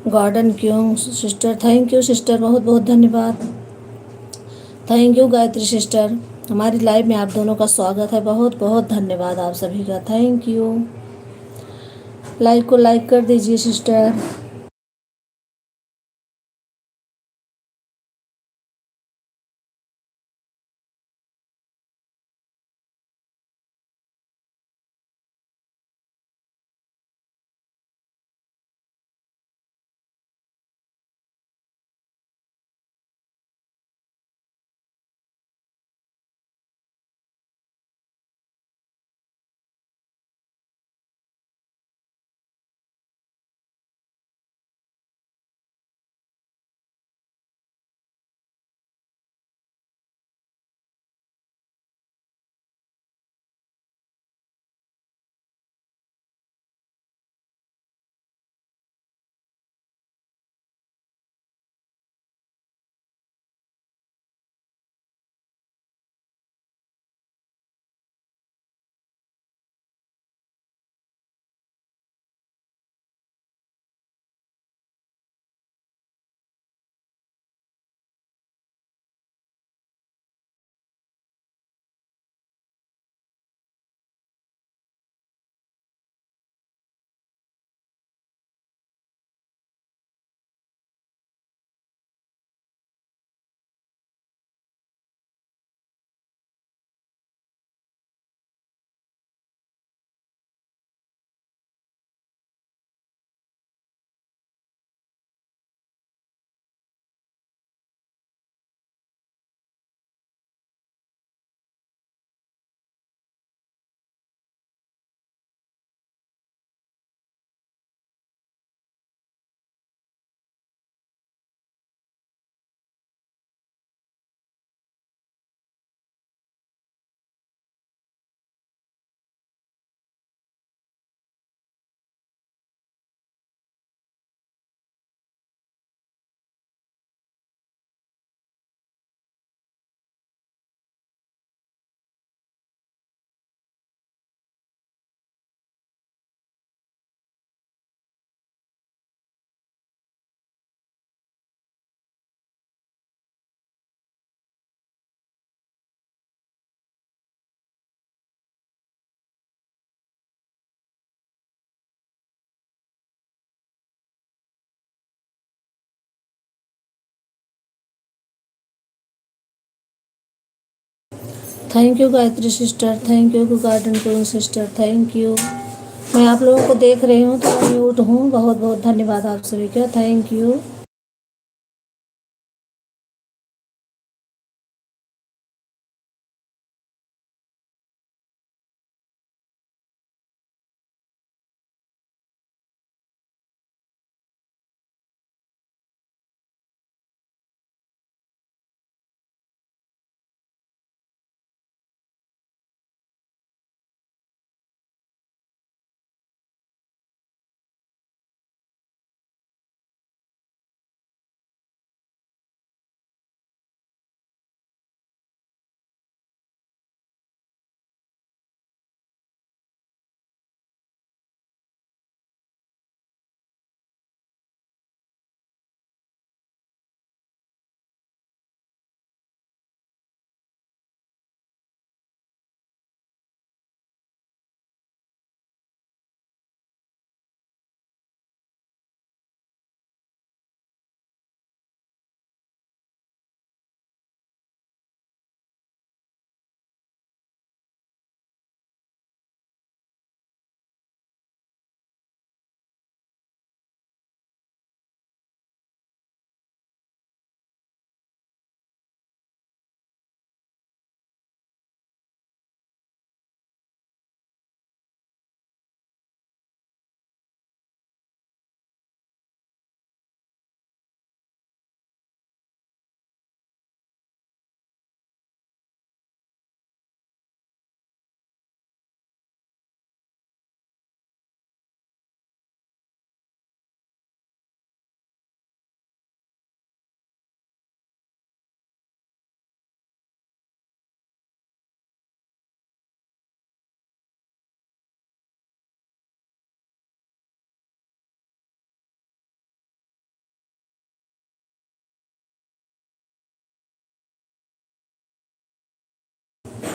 Garden क्यों sister, thank you sister, बहुत बहुत धन्यवाद। थैंक यू गायत्री सिस्टर, हमारी लाइव में आप दोनों का स्वागत है। बहुत बहुत धन्यवाद आप सभी का, थैंक यू। लाइव को लाइक कर दीजिए sister. Thank you Gayatri sister, thank you garden queen sister, thank you. मैं आप लोगों को देख रही हूँ तो म्यूट हूँ। बहुत बहुत धन्यवाद आप सभी का, थैंक यू।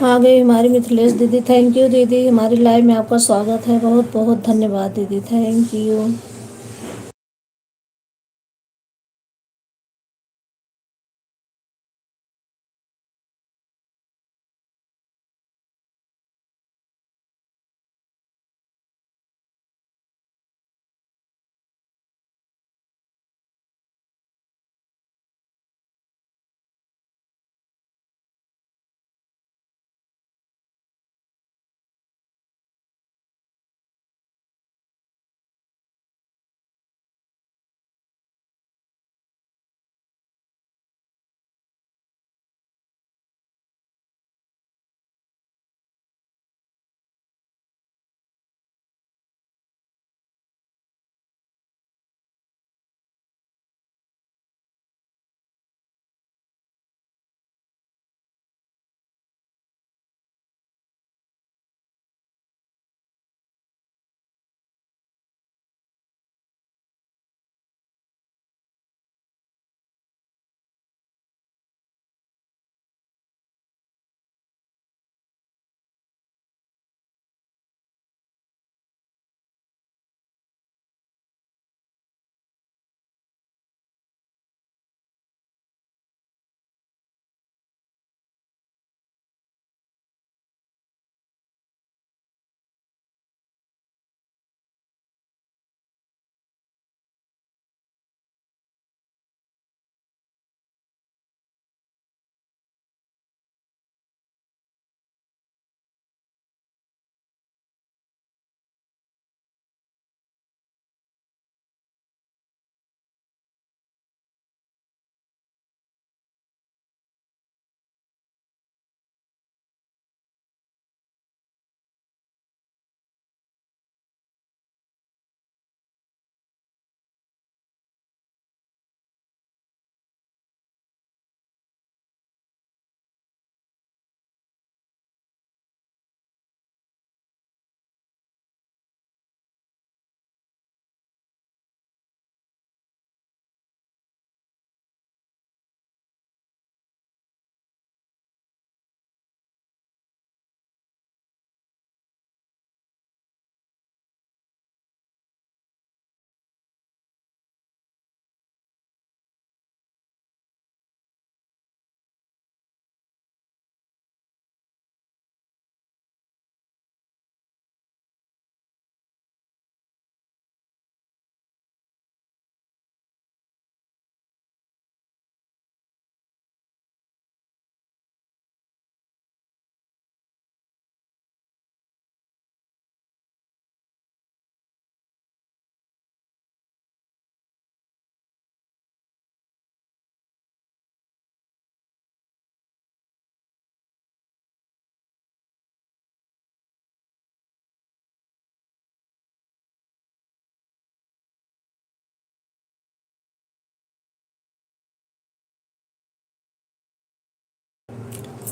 आ गई हमारी मिथिलेश दीदी। थैंक यू दीदी, हमारी लाइव में आपका स्वागत है। बहुत बहुत धन्यवाद दीदी, thank you.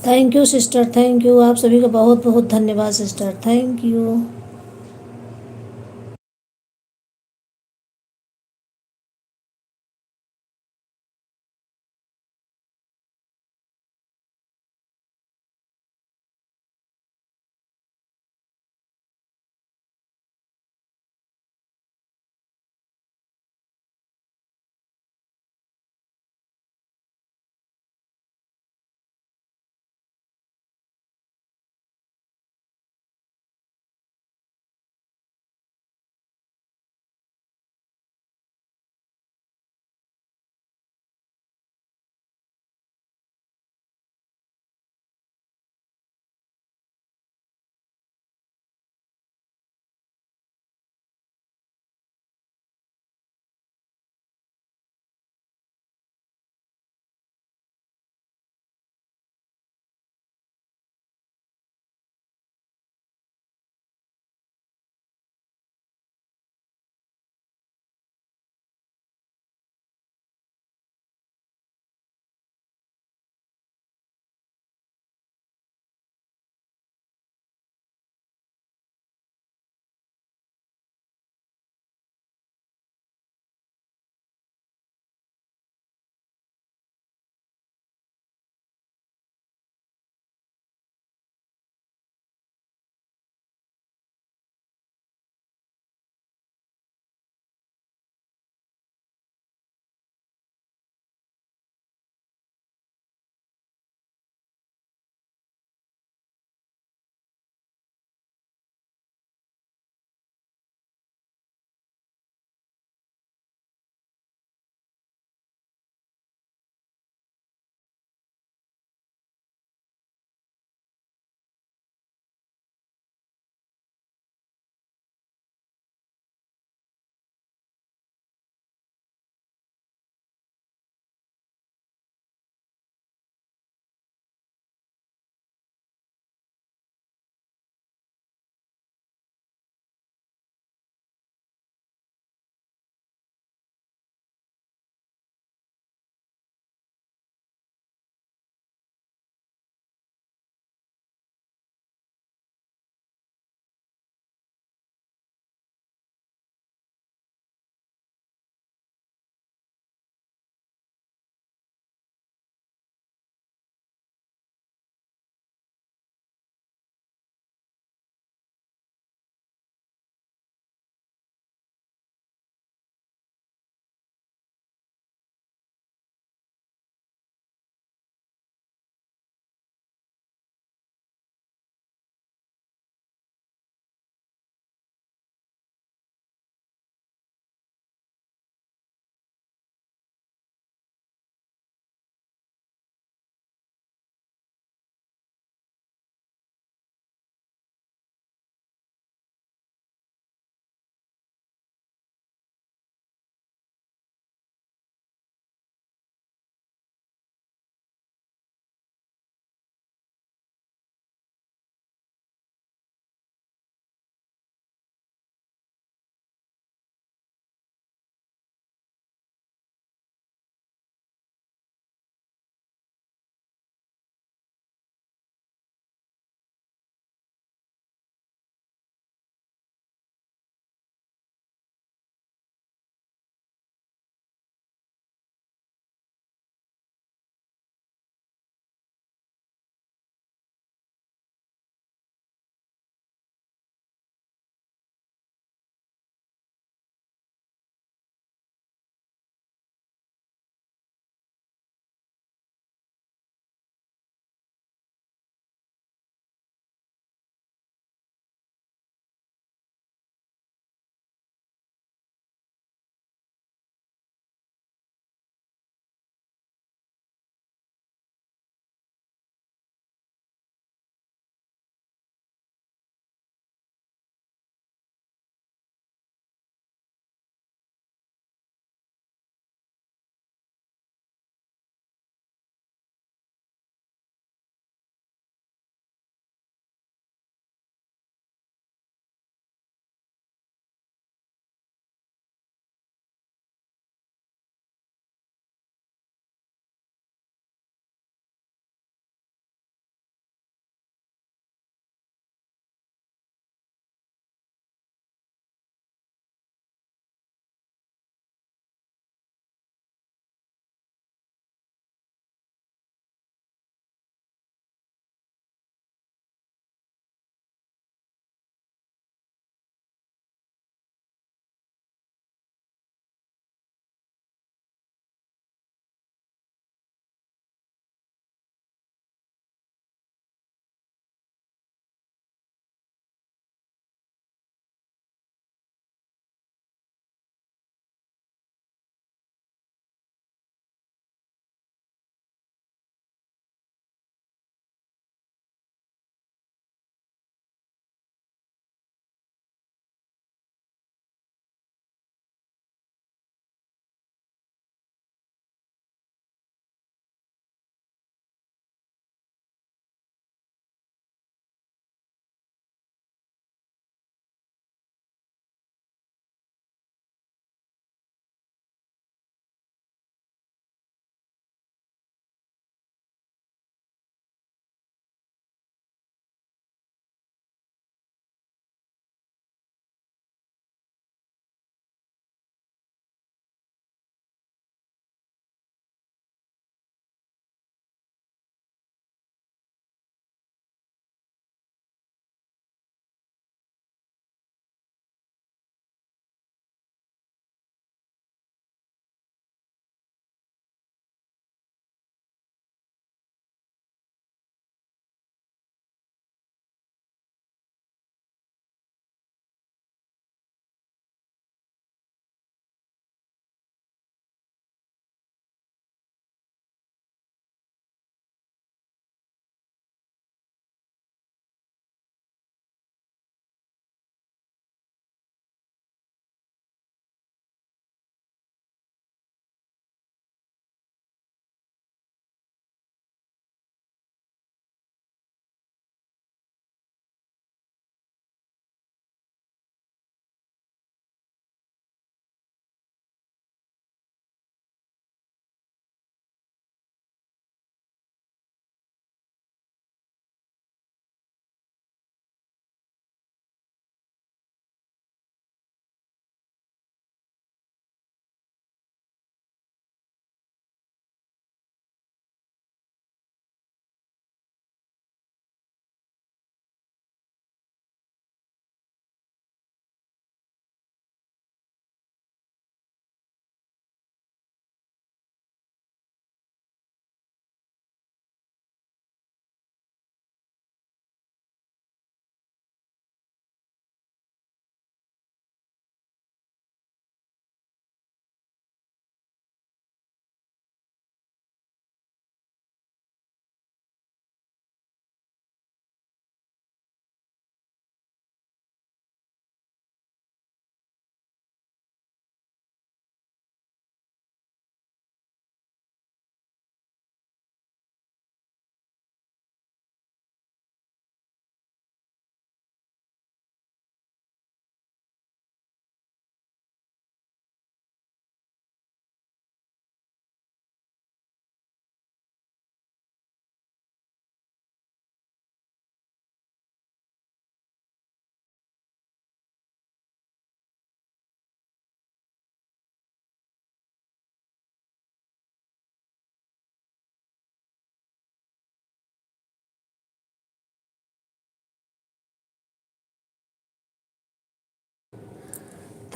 Thank you sister, thank you. आप सभी का बहुत बहुत धन्यवाद sister, thank you.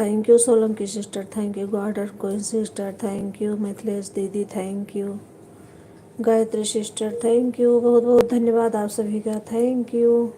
Thank you Solanki sister, thank you गॉडर queen sister, thank you Mithilesh दीदी, thank you Gayatri sister, thank you, बहुत बहुत धन्यवाद आप सभी का, thank you.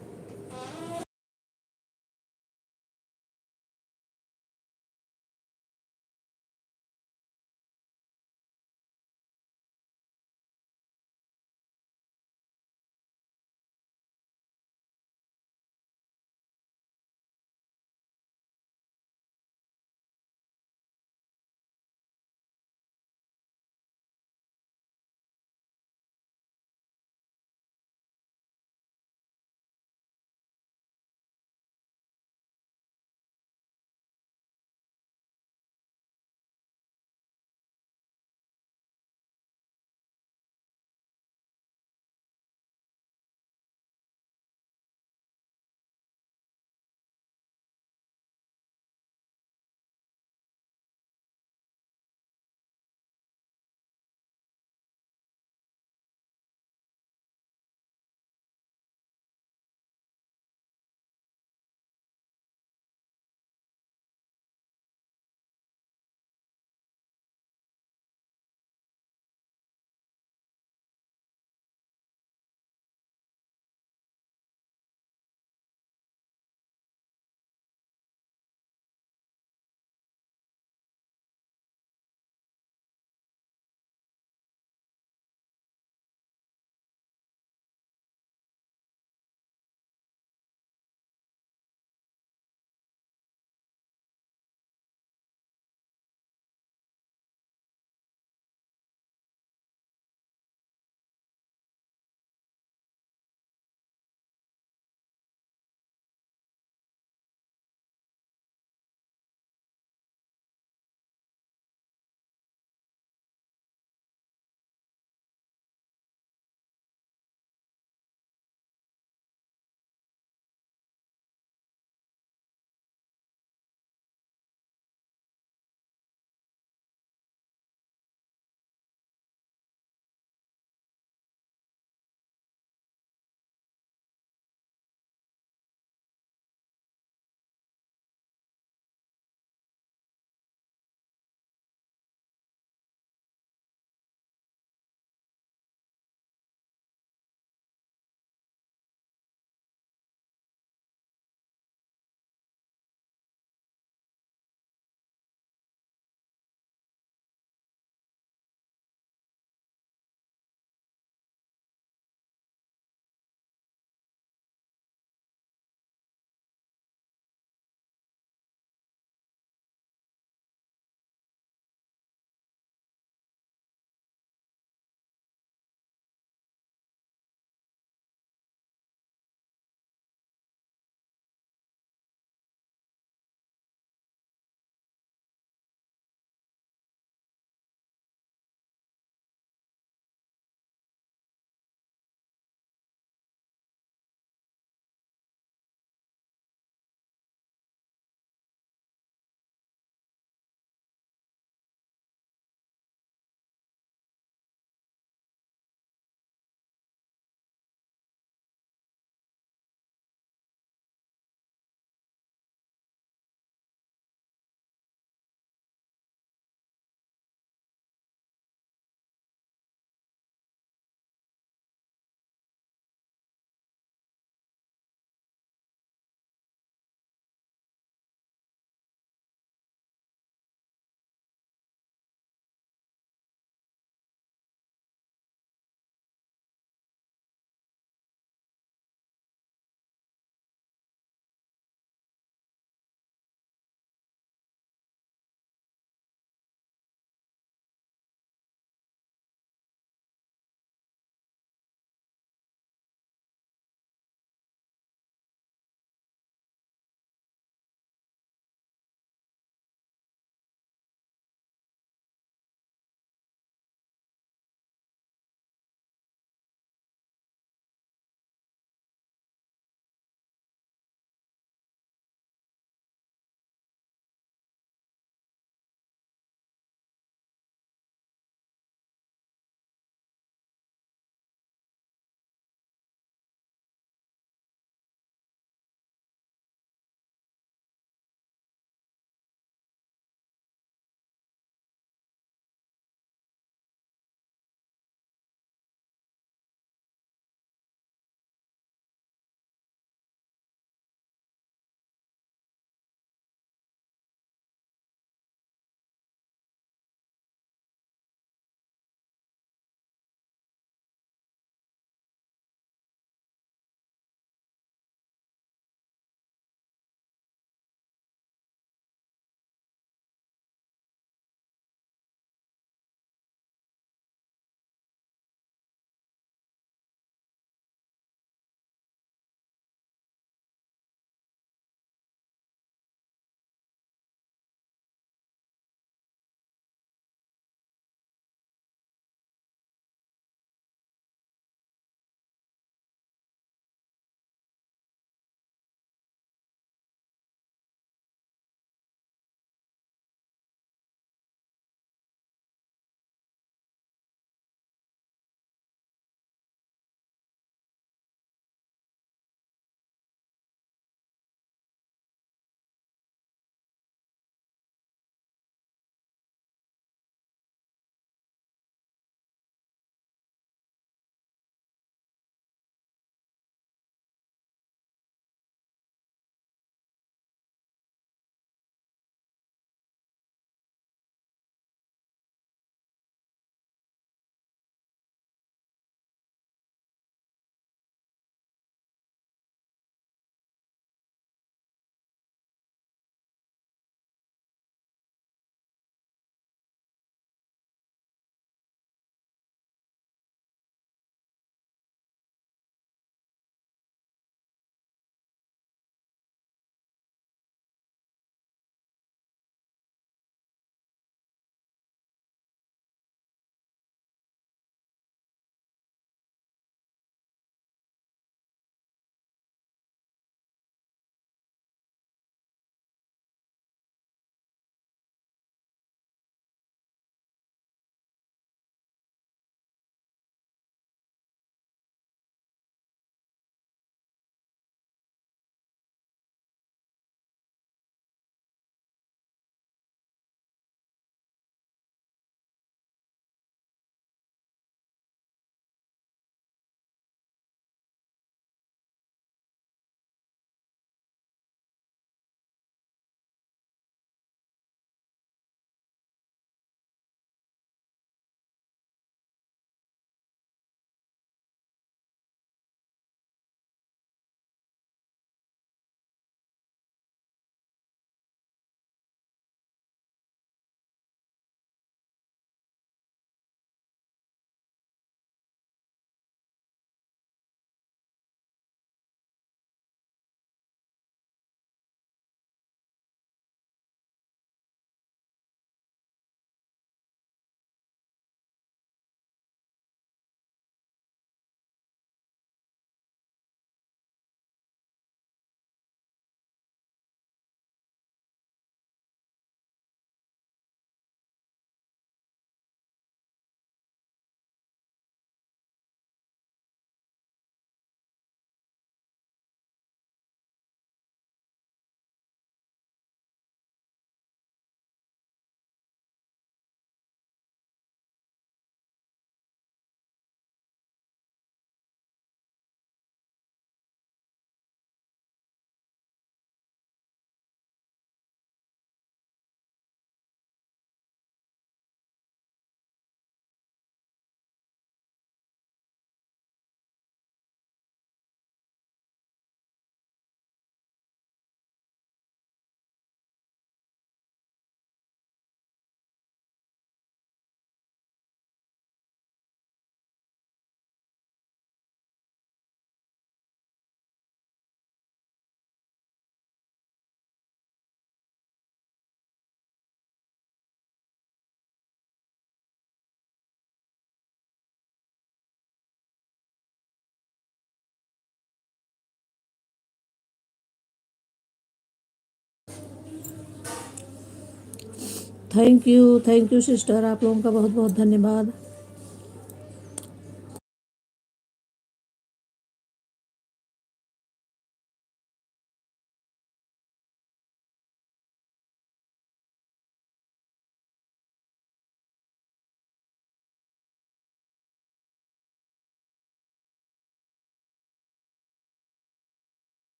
Thank you sister, आप लोगों का बहुत बहुत धन्यवाद।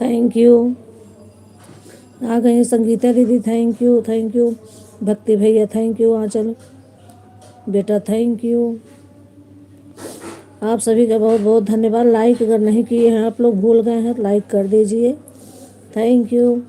Thank you. आ गए संगीता दीदी, thank you thank you. Bhakti भैया थैंक यू। आंचल बेटा थैंक यू। आप सभी का बहुत बहुत धन्यवाद। लाइक अगर नहीं किए हैं आप लोग, भूल गए हैं तो लाइक कर दीजिए। Thank you.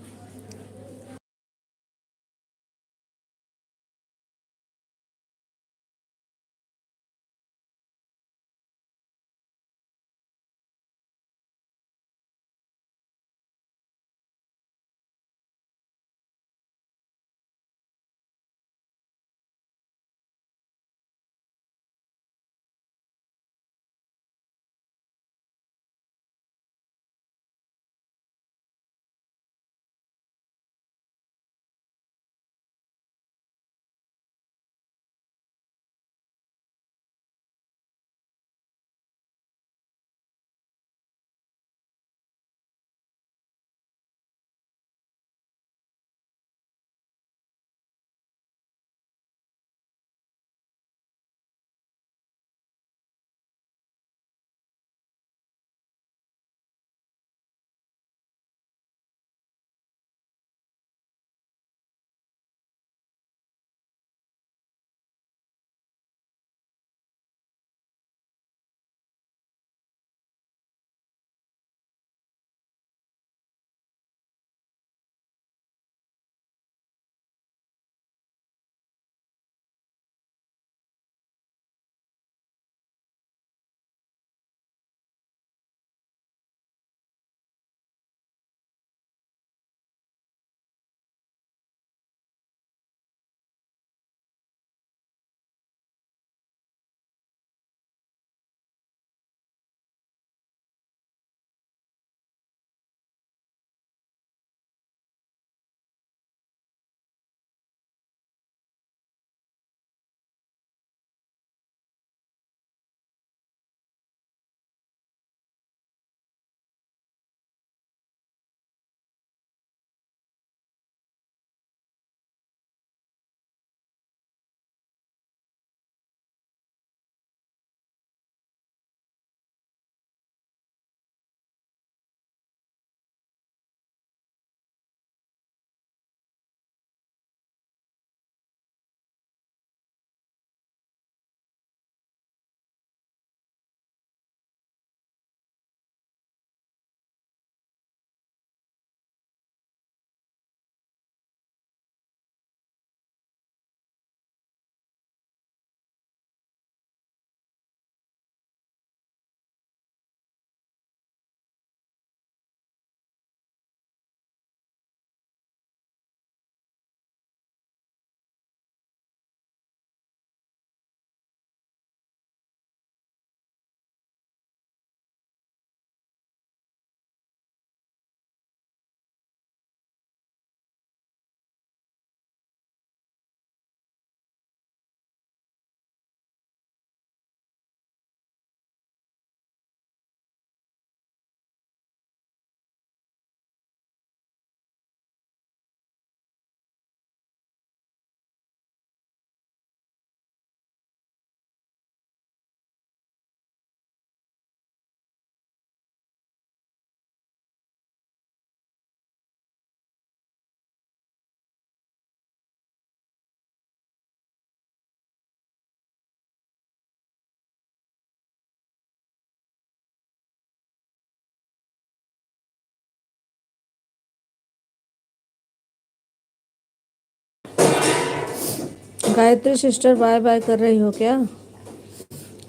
Gayatri sister bye bye कर रही हो क्या?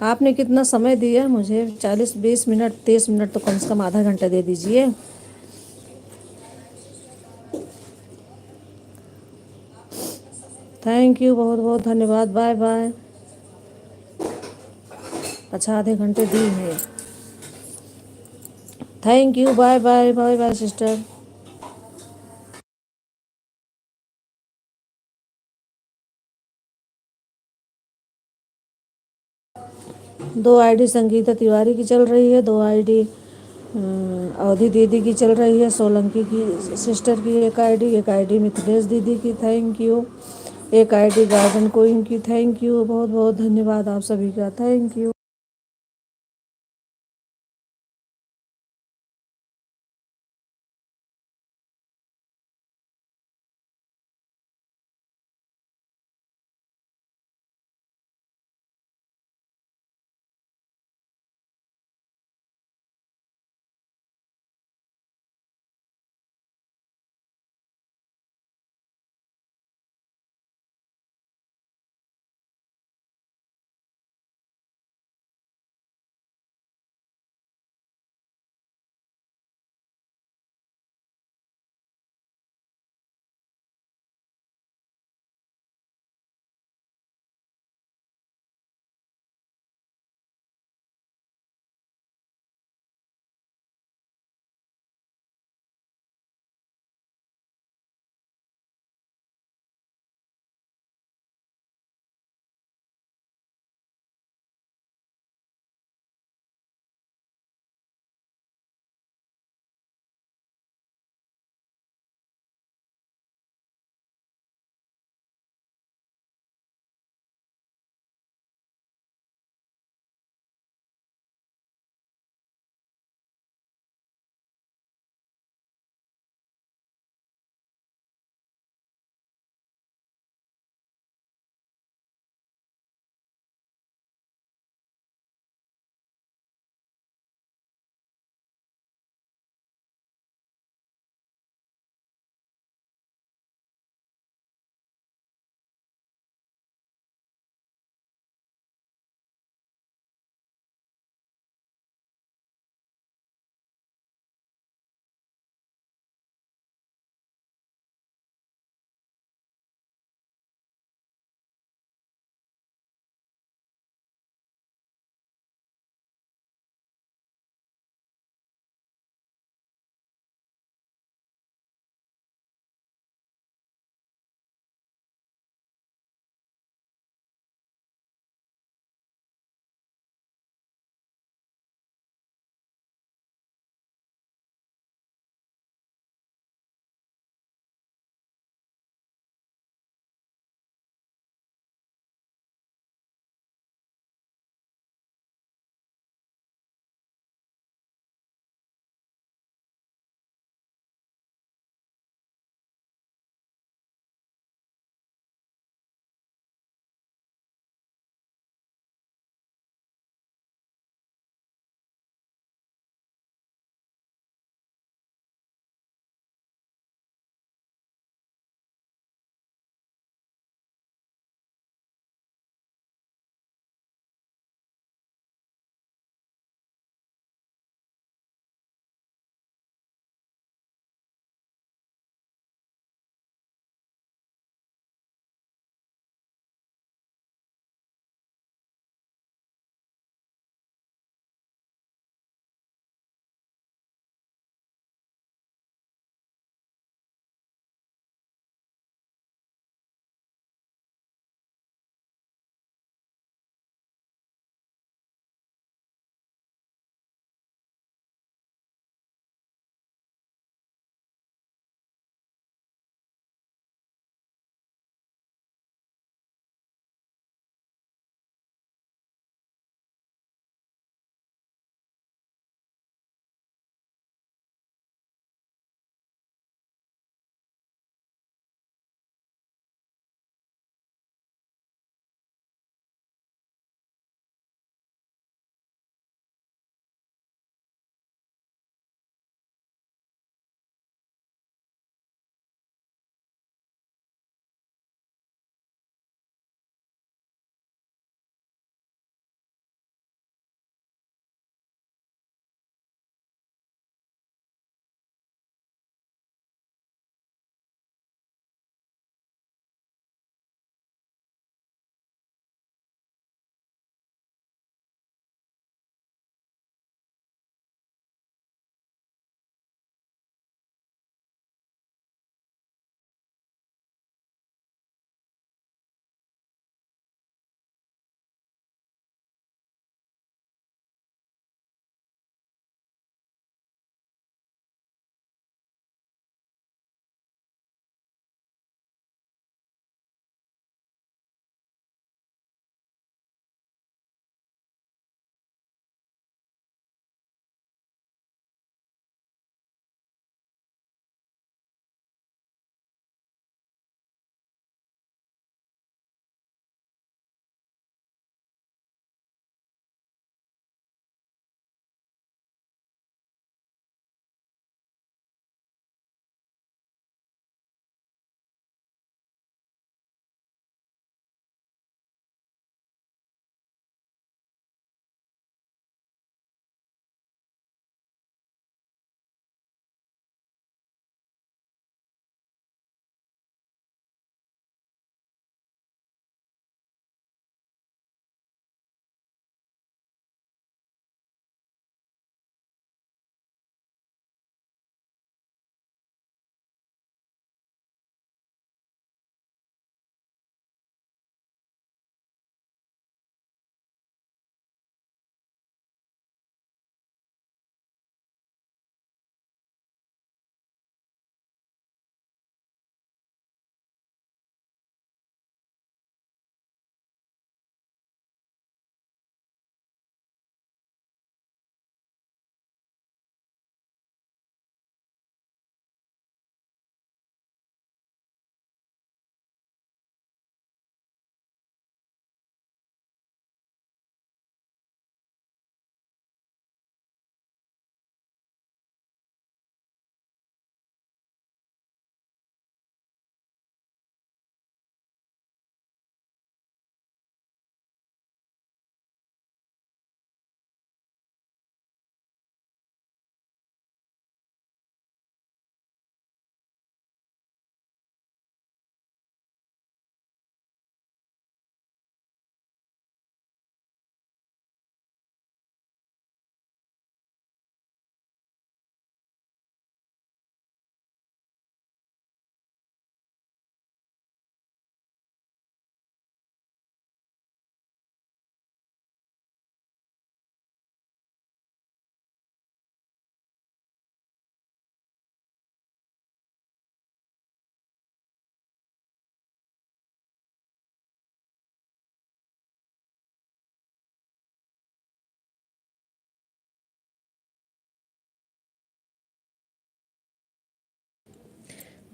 आपने कितना समय दिया मुझे? 40 20 मिनट 30 मिनट तो कम से कम आधा घंटा दे दीजिए। थैंक यू, बहुत बहुत धन्यवाद। Bye bye. अच्छा, आधे घंटे दी है। Thank you. Bye bye bye bye sister. 2 ID Sangeeta Tiwari की चल रही है, 2 आईडी अवधि दीदी की चल रही है, सोलंकी की सिस्टर की एक आईडी मिथिलेश दीदी की। Thank you. एक आईडी गार्डन क्वीन की। थैंक यू, बहुत बहुत धन्यवाद आप सभी का। Thank you.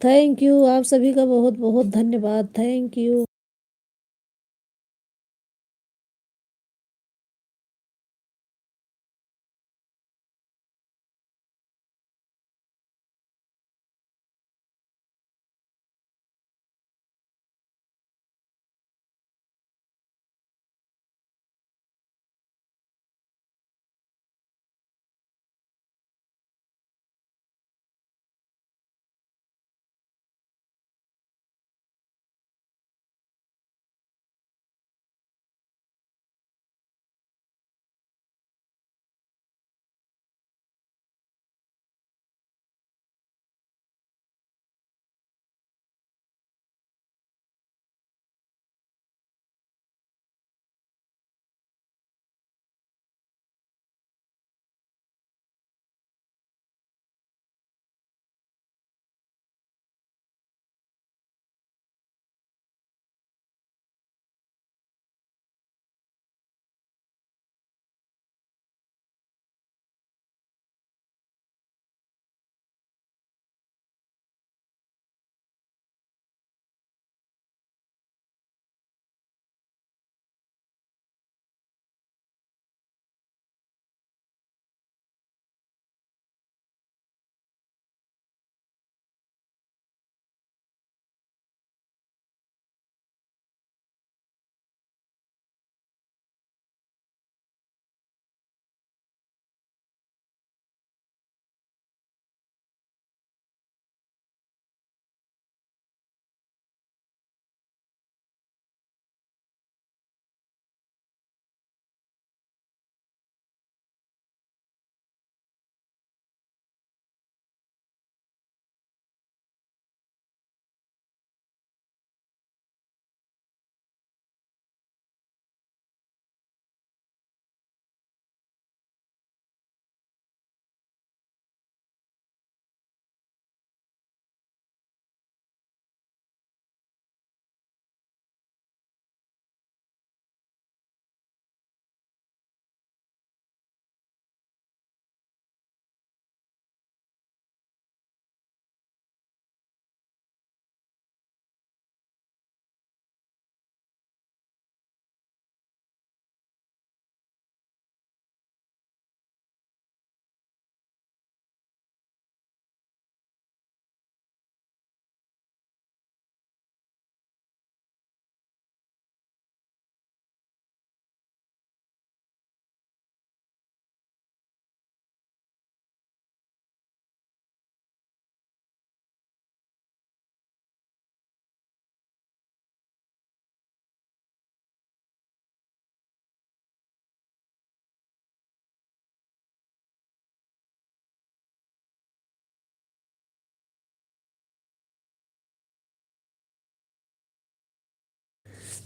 थैंक यू, आप सभी का बहुत बहुत धन्यवाद। Thank you.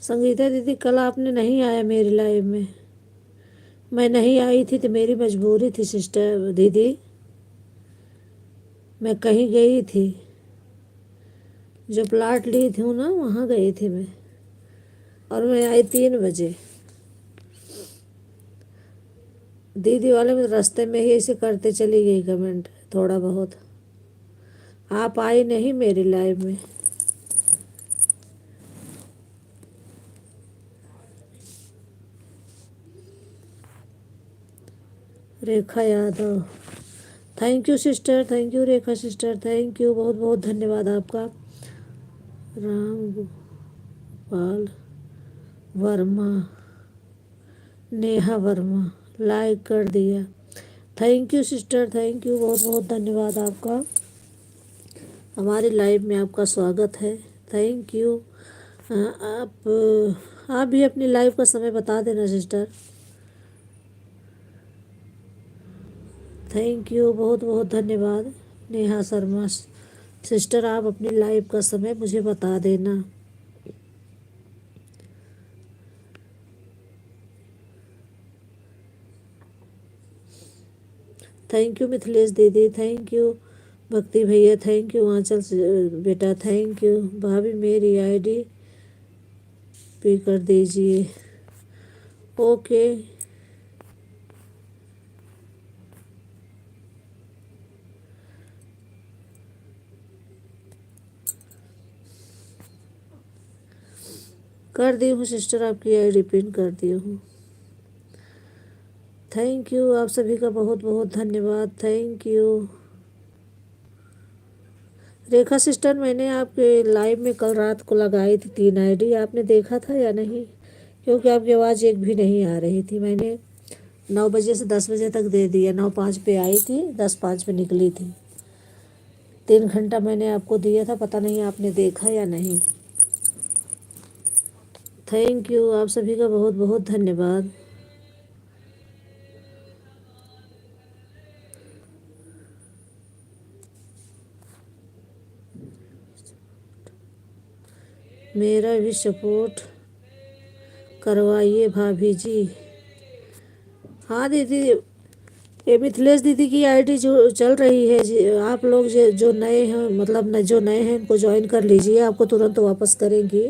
संगीता दीदी, कल आपने नहीं आया मेरी लाइव में। मैं नहीं आई थी तो मेरी मजबूरी थी सिस्टर दीदी। मैं कहीं गई थी, जो प्लाट ली थी ना वहाँ गई थी मैं, और मैं आई 3 बजे। दीदी वाले में रास्ते में ही ऐसे करते चली गई कमेंट थोड़ा बहुत। आप आई नहीं मेरी लाइव में। Rekha Yadav, thank you sister, thank you Rekha sister, thank you, बहुत बहुत धन्यवाद आपका। राम गोपाल वर्मा, नेहा वर्मा, लाइक कर दिया। Thank you sister, thank you, बहुत बहुत धन्यवाद आपका। हमारे लाइव में आपका स्वागत है। Thank you. आप भी अपनी लाइव का समय बता देना सिस्टर। थैंक यू, बहुत बहुत धन्यवाद। नेहा शर्मा सिस्टर, आप अपनी लाइव का समय मुझे बता देना। थैंक यू मिथिलेश दीदी, थैंक यू भक्ति भैया, थैंक यू आंचल बेटा, थैंक यू भाभी। मेरी आईडी पे कर दीजिए। ओके। कर दी हूँ सिस्टर, आपकी आईडी पिन कर दी हूँ। थैंक यू, आप सभी का बहुत बहुत धन्यवाद। Thank you. रेखा सिस्टर, मैंने आपके लाइव में कल रात को लगाई थी 3 आईडी, आपने देखा था या नहीं? क्योंकि आपकी आवाज़ एक भी नहीं आ रही थी। मैंने 9 बजे से 10 बजे तक दे दिया। 9:05 पे आई थी, 10:05 पे निकली थी। 3 घंटा मैंने आपको दिया था, पता नहीं आपने देखा या नहीं। थैंक यू, आप सभी का बहुत बहुत धन्यवाद। मेरा भी सपोर्ट करवाइए भाभी जी। हाँ दीदी, ये मिथिलेश दीदी की आईडी जो चल रही है जी, आप लोग जो नए हैं, मतलब जो नए हैं उनको ज्वाइन कर लीजिए, आपको तुरंत वापस करेंगी।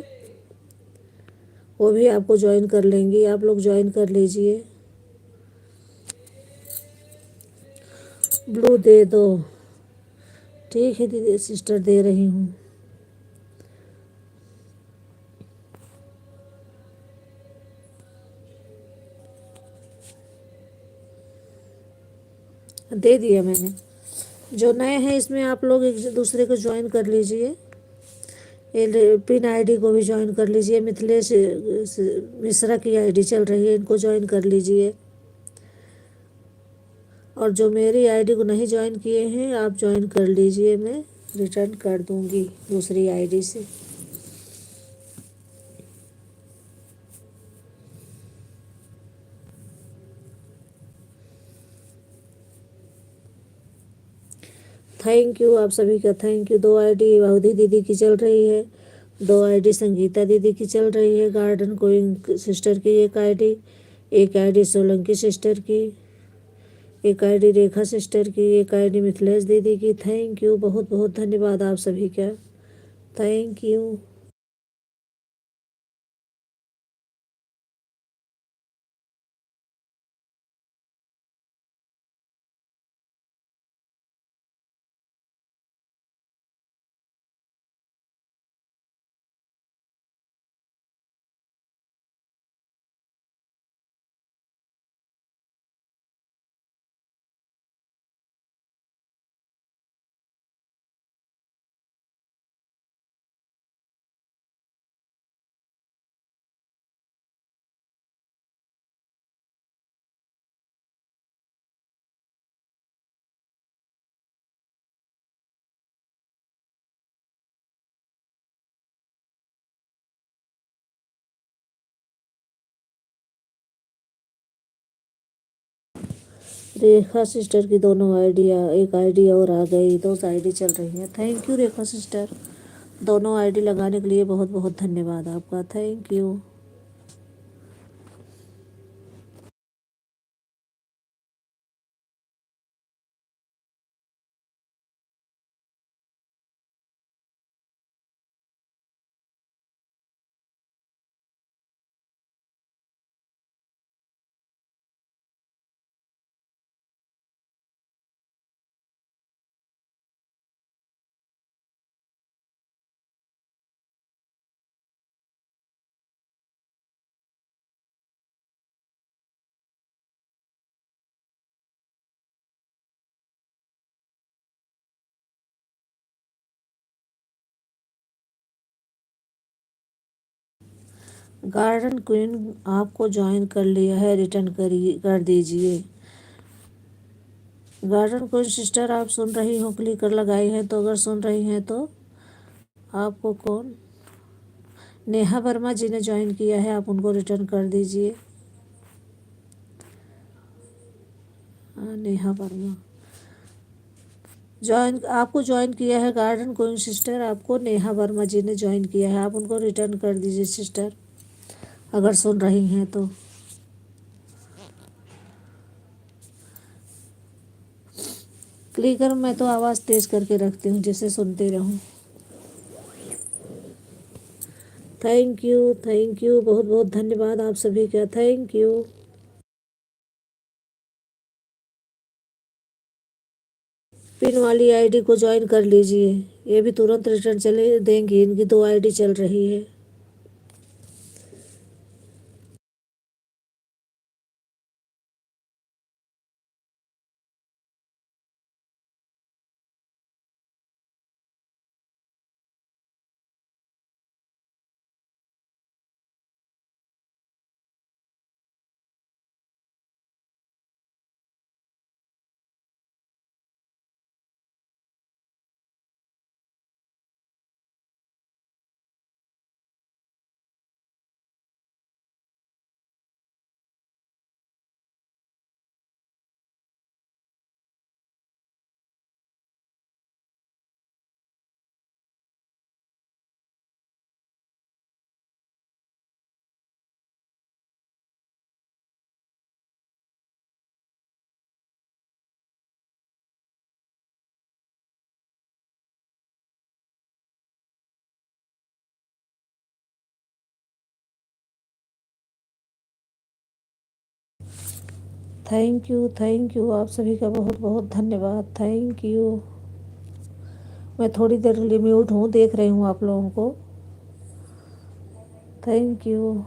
वो भी आपको ज्वाइन कर लेंगी, आप लोग ज्वाइन कर लीजिए। ब्लू दे दो। ठीक है दीदी सिस्टर, दे रही हूँ। दे दिया मैंने। जो नए हैं इसमें आप लोग एक दूसरे को ज्वाइन कर लीजिए। पिन आईडी को भी ज्वाइन कर लीजिए। मिथिलेश मिश्रा की आईडी चल रही है, इनको ज्वाइन कर लीजिए। और जो मेरी आईडी को नहीं ज्वाइन किए हैं आप ज्वाइन कर लीजिए, मैं रिटर्न कर दूंगी दूसरी आईडी से। थैंक यू, आप सभी का थैंक यू। 2 आईडी अवधि दीदी की चल रही है, 2 आईडी संगीता दीदी की चल रही है, गार्डन कोइंग सिस्टर की एक आईडी सोलंकी सिस्टर की, एक आईडी रेखा सिस्टर की, एक आईडी मिथिलेश दीदी की। थैंक यू, बहुत बहुत धन्यवाद आप सभी का। Thank you. रेखा सिस्टर की दोनों आईडिया, एक आईडी और आ गई, 2 आईडी चल रही हैं। थैंक यू रेखा सिस्टर, दोनों आईडी लगाने के लिए बहुत बहुत धन्यवाद आपका। Thank you. गार्डन क्वीन आपको ज्वाइन कर लिया है, रिटर्न कर दीजिए। गार्डन क्वीन सिस्टर आप सुन रही हो, क्लिक कर लगाई है तो, अगर सुन रही हैं तो आपको कौन, नेहा वर्मा जी ने ज्वाइन किया है, आप उनको रिटर्न कर दीजिए। नेहा वर्मा आपको ज्वाइन किया है। गार्डन क्वीन सिस्टर आपको नेहा वर्मा जी ने ज्वाइन किया है, आप उनको रिटर्न कर दीजिए सिस्टर, अगर सुन रही हैं तो। क्लिकर मैं तो आवाज़ तेज़ करके रखती हूँ जिससे सुनते रहूँ। थैंक यू, बहुत बहुत धन्यवाद आप सभी का। Thank you. पिन वाली आईडी को ज्वाइन कर लीजिए, ये भी तुरंत रिटर्न चले देंगी, इनकी 2 आईडी चल रही है। थैंक यू आप सभी का बहुत बहुत धन्यवाद। Thank you. मैं थोड़ी देर के लिए म्यूट हूँ, देख रही हूँ आप लोगों को। Thank you.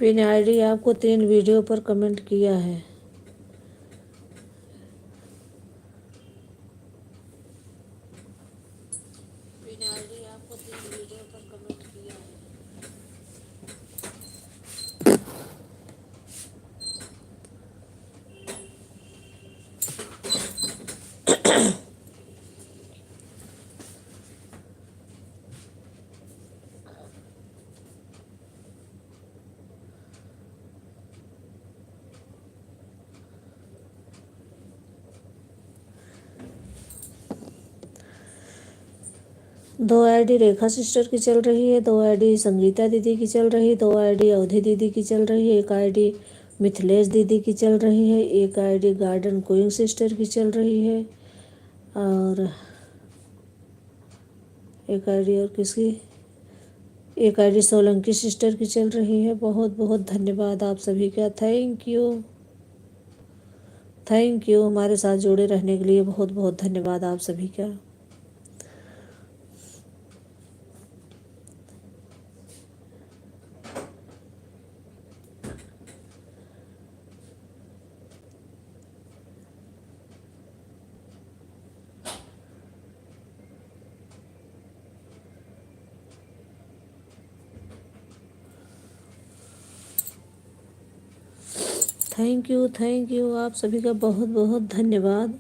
पिन आईडी आपको 3 वीडियो पर कमेंट किया है। पिन आईडी आपको 3 वीडियो पर कमेंट किया है। दो आईडी रेखा सिस्टर की चल रही है, 2 आईडी संगीता दीदी की चल रही है, 2 आईडी अवधि दीदी की चल रही है, एक आईडी मिथिलेश दीदी की चल रही है, एक आईडी गार्डन क्वीन सिस्टर की चल रही है, और एक आईडी और किसकी, एक आईडी सोलंकी सिस्टर की चल रही है। बहुत बहुत धन्यवाद आप सभी का। Thank you, thank you. हमारे साथ जुड़े रहने के लिए बहुत बहुत धन्यवाद आप सभी का। थैंक यू आप सभी का बहुत बहुत धन्यवाद।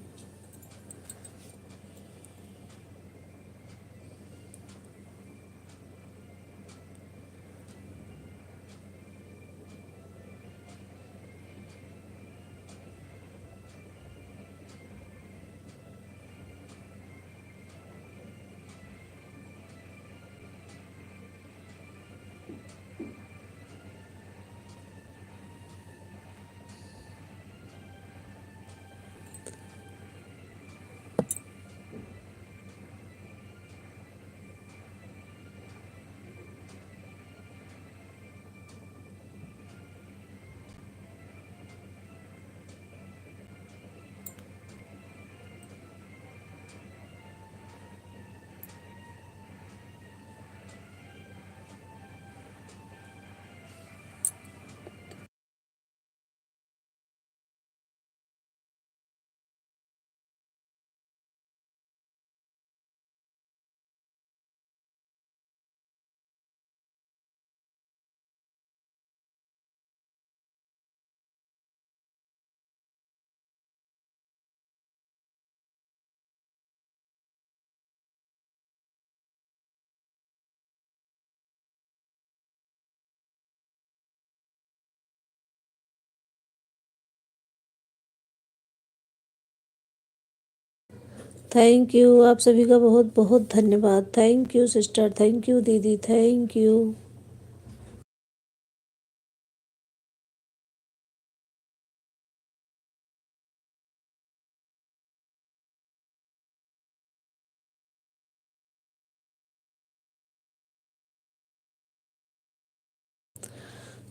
थैंक यू आप सभी का बहुत बहुत धन्यवाद। Thank you sister, thank you दीदी, थैंक यू।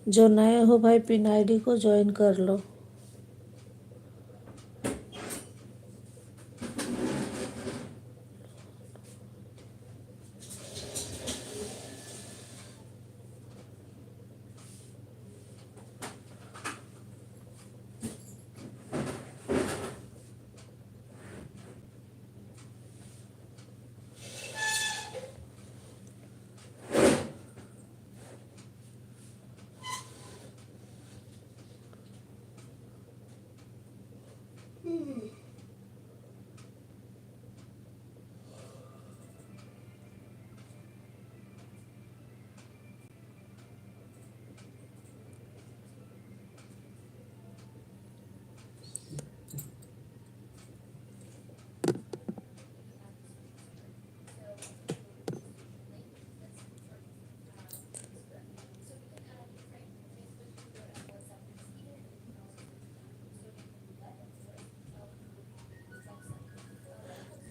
जो नए हो भाई पिन आईडी को ज्वाइन कर लो।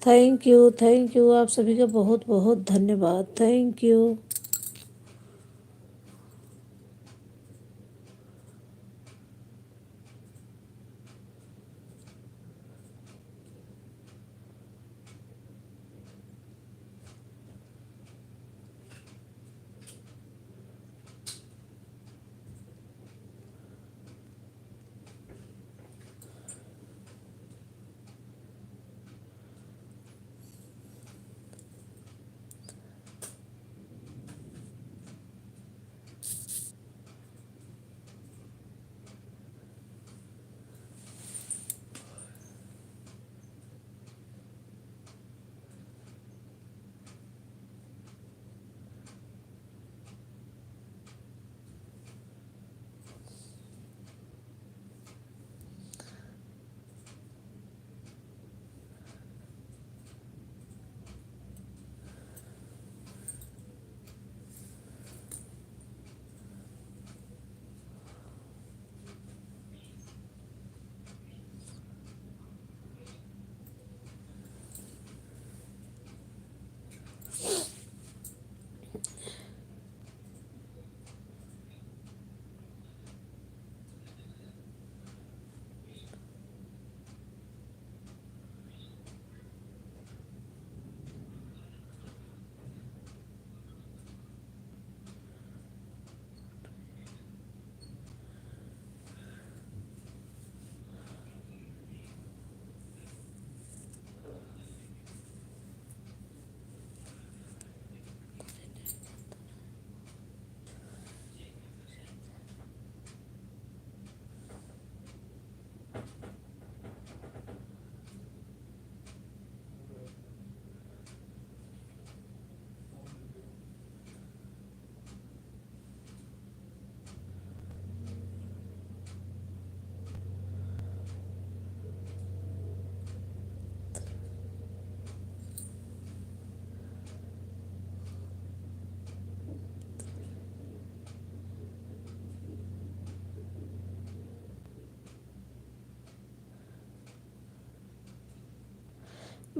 थैंक यू आप सभी का बहुत बहुत धन्यवाद। Thank you.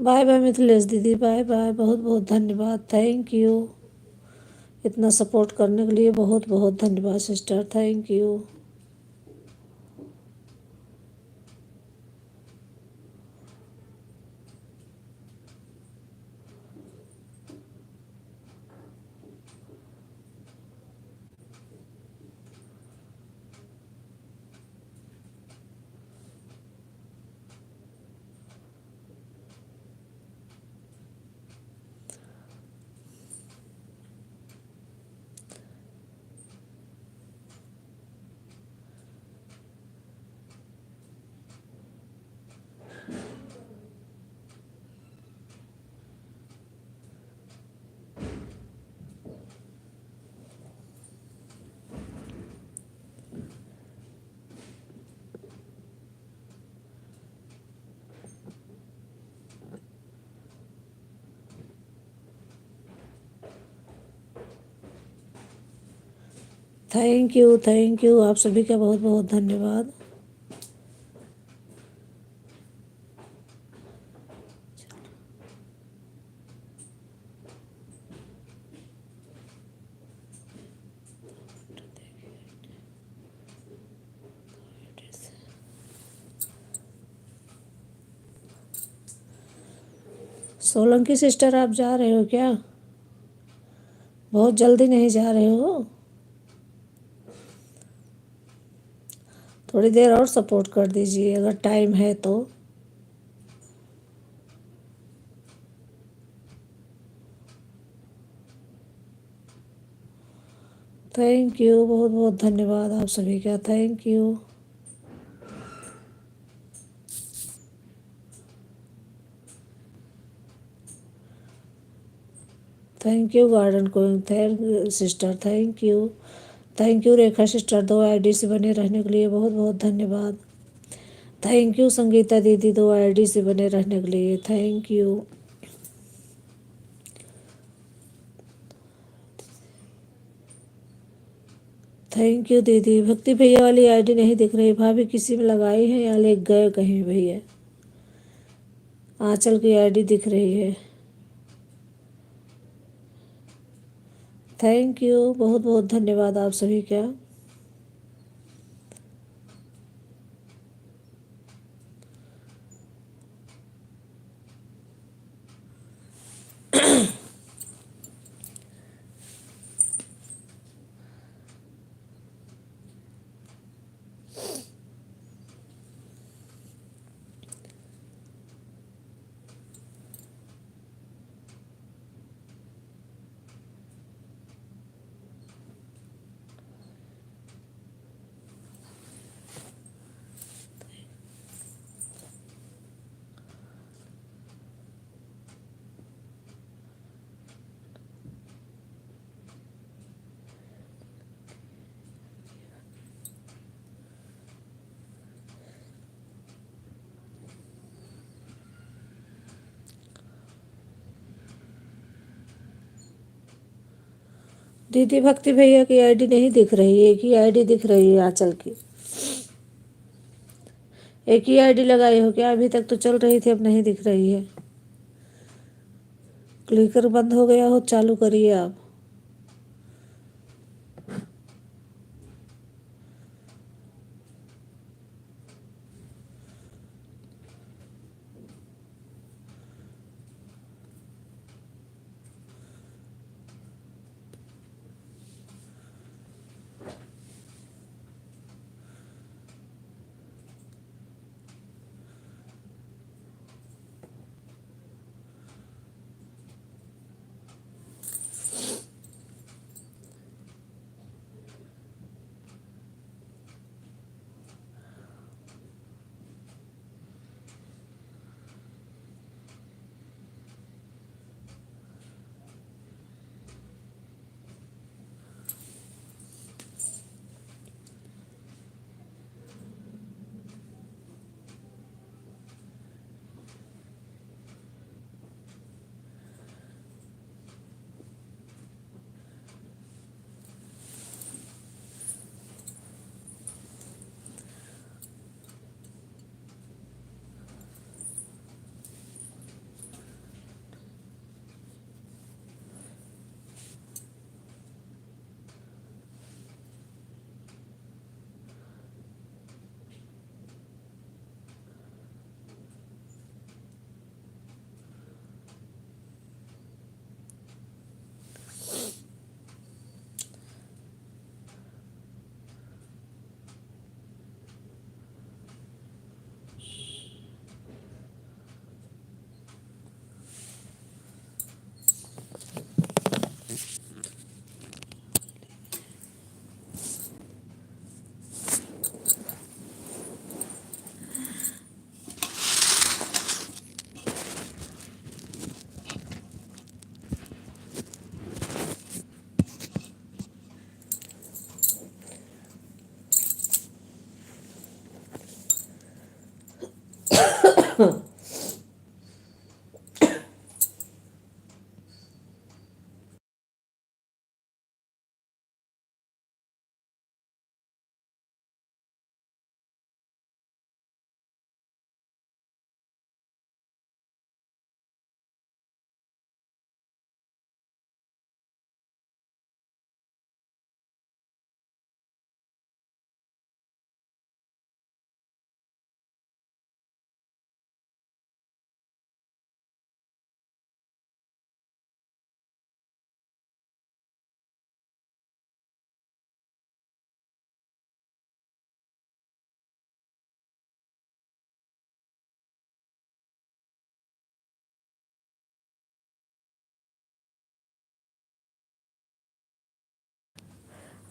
Bye bye Mithilesh दीदी, बाय बाय, बहुत बहुत धन्यवाद, थैंक यू। इतना सपोर्ट करने के लिए बहुत बहुत धन्यवाद sister, thank you. Thank you, आप सभी का बहुत बहुत धन्यवाद। सोलंकी सिस्टर, आप जा रहे हो क्या? बहुत जल्दी नहीं जा रहे हो? थोड़ी देर और सपोर्ट कर दीजिए अगर टाइम है तो। थैंक यू, बहुत बहुत धन्यवाद आप सभी का, thank you. Thank you garden कोइंग, thank sister, thank you Rekha sister, 2 ID से बने रहने के लिए बहुत बहुत धन्यवाद। थैंक यू संगीता दीदी, 2 आईडी से बने रहने के लिए, थैंक यू। थैंक यू दीदी। भक्ति भैया वाली आईडी नहीं दिख रही, भाभी किसी में लगाई है या ले गए कहीं भैया? आंचल की आईडी दिख रही है। थैंक यू, बहुत बहुत धन्यवाद आप सभी का। दीदी भक्ति भैया की आईडी नहीं दिख रही, एक ही आईडी दिख रही है आंचल की। एक ही आईडी लगाई हो क्या? अभी तक तो चल रही थी, अब नहीं दिख रही है। क्लिकर बंद हो गया हो, चालू करिए आप।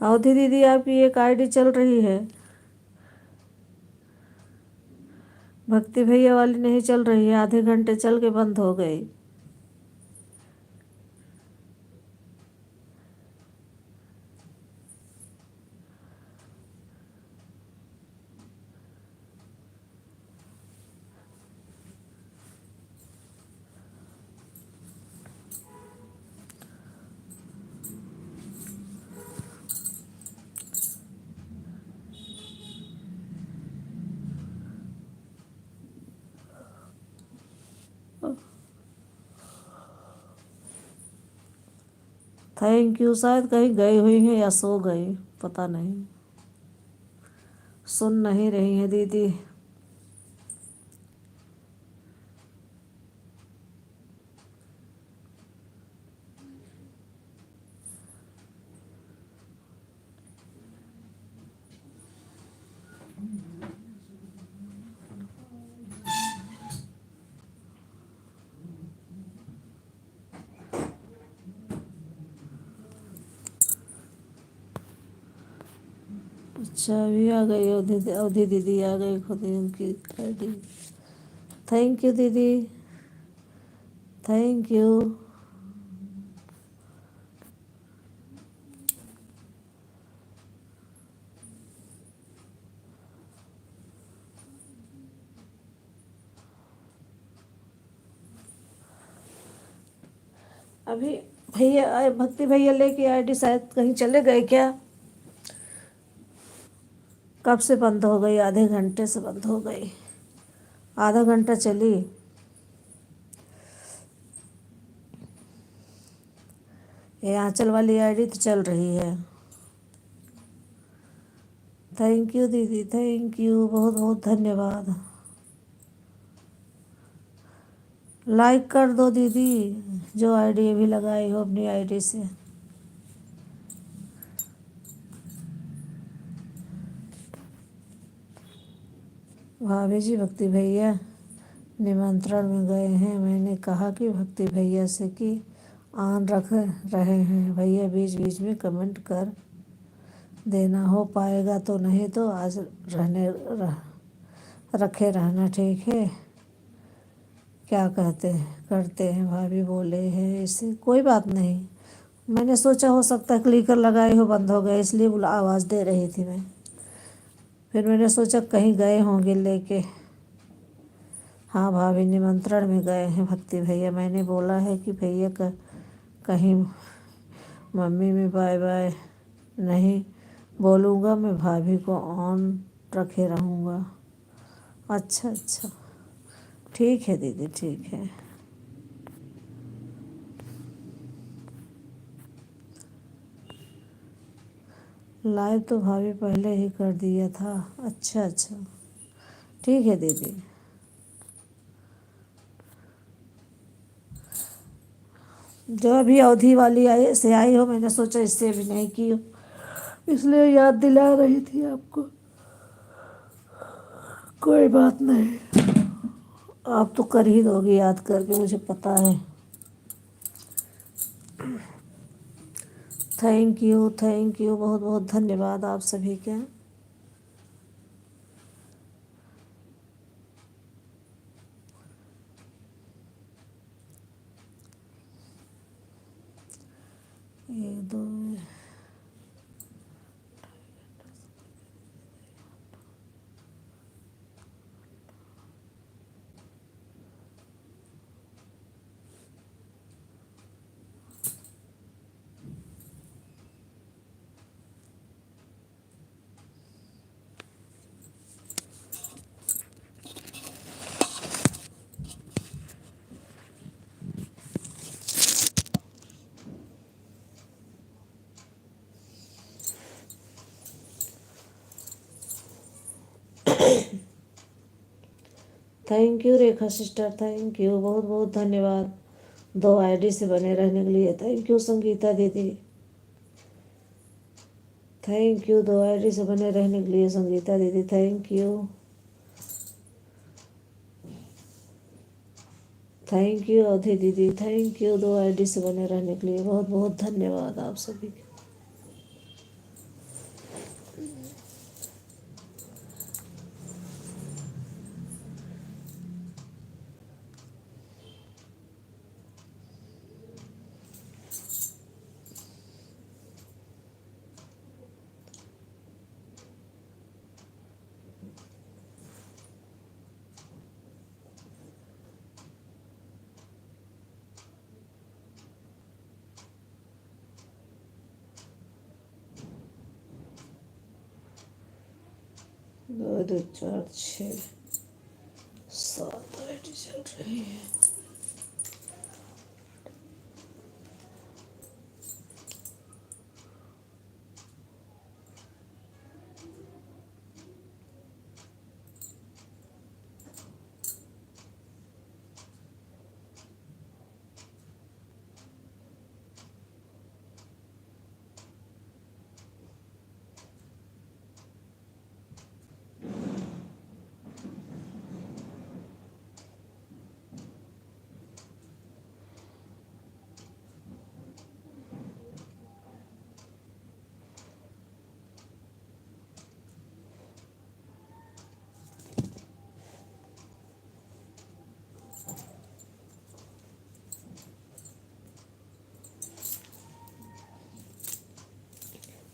अवधि दीदी आपकी एक आईडी चल रही है, भक्ति भैया वाली नहीं चल रही है, आधे घंटे चल के बंद हो गई। Thank you. शायद कहीं गई हुई हैं या सो गई, पता नहीं, सुन नहीं रही हैं दीदी। अच्छा अभी आ गई अवधि, अवधि दीदी आ गई, खुद ही उनकी आईडी। थैंक यू दीदी, थैंक यू। अभी भैया, भक्ति भैया लेके आईडी शायद कहीं चले गए क्या? कब से बंद हो गई? आधे घंटे से बंद हो गई, आधा घंटा चली। ये आंचल वाली आईडी तो चल रही है। थैंक यू दीदी, थैंक यू, बहुत बहुत धन्यवाद। लाइक कर दो दीदी, जो आईडी भी लगाई हो अपनी आईडी से। भाभी जी भक्ति भैया निमंत्रण में गए हैं, मैंने कहा कि भक्ति भैया से कि ऑन रख रहे हैं, भैया बीच बीच में कमेंट कर देना, हो पाएगा तो, नहीं तो आज रखे रहना, ठीक है? क्या कहते हैं, करते हैं? भाभी बोले हैं इसे, कोई बात नहीं। मैंने सोचा हो सकता है क्लिकर लगाए हो बंद हो गए, इसलिए आवाज़ दे रही थी मैं। फिर मैंने सोचा कहीं गए होंगे लेके। हाँ भाभी निमंत्रण में गए हैं भक्ति भैया, मैंने बोला है कि भैया कहीं मम्मी में बाय बाय नहीं बोलूँगा, मैं भाभी को ऑन रखे रहूँगा। अच्छा अच्छा, ठीक है दीदी, ठीक है। लाइव तो भाभी पहले ही कर दिया था। अच्छा अच्छा, ठीक है दीदी। जो अभी अवधि वाली आई से आई हो, मैंने सोचा इससे भी नहीं की हो, इसलिए याद दिला रही थी आपको। कोई बात नहीं, आप तो कर ही दोगे याद करके, मुझे पता है। थैंक यू, बहुत बहुत धन्यवाद आप सभी के। एक दो, thank you Rekha sister, thank you, बहुत बहुत धन्यवाद 2 आईडी से बने रहने के लिए। थैंक यू संगीता दीदी, थैंक यू 2 आईडी से बने रहने के लिए संगीता दीदी, थैंक यू। थैंक यू अवधि दीदी, थैंक यू 2 आईडी से बने रहने के लिए, बहुत बहुत धन्यवाद आप सभी। दो दो चार 6 7 आईडी चल रही है।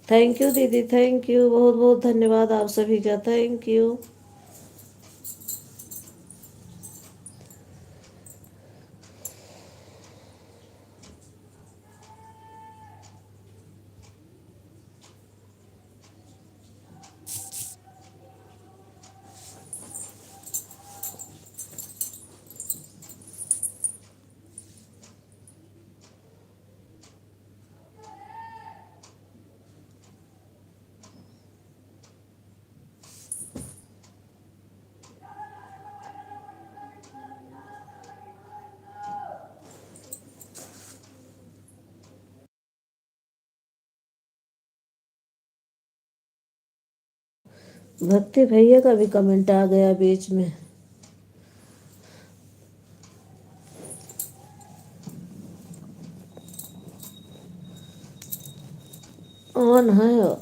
थैंक यू दीदी, थैंक यू, बहुत बहुत धन्यवाद आप सभी का, थैंक यू। भक्ति भैया का भी कमेंट आ गया बीच में। ऑन है।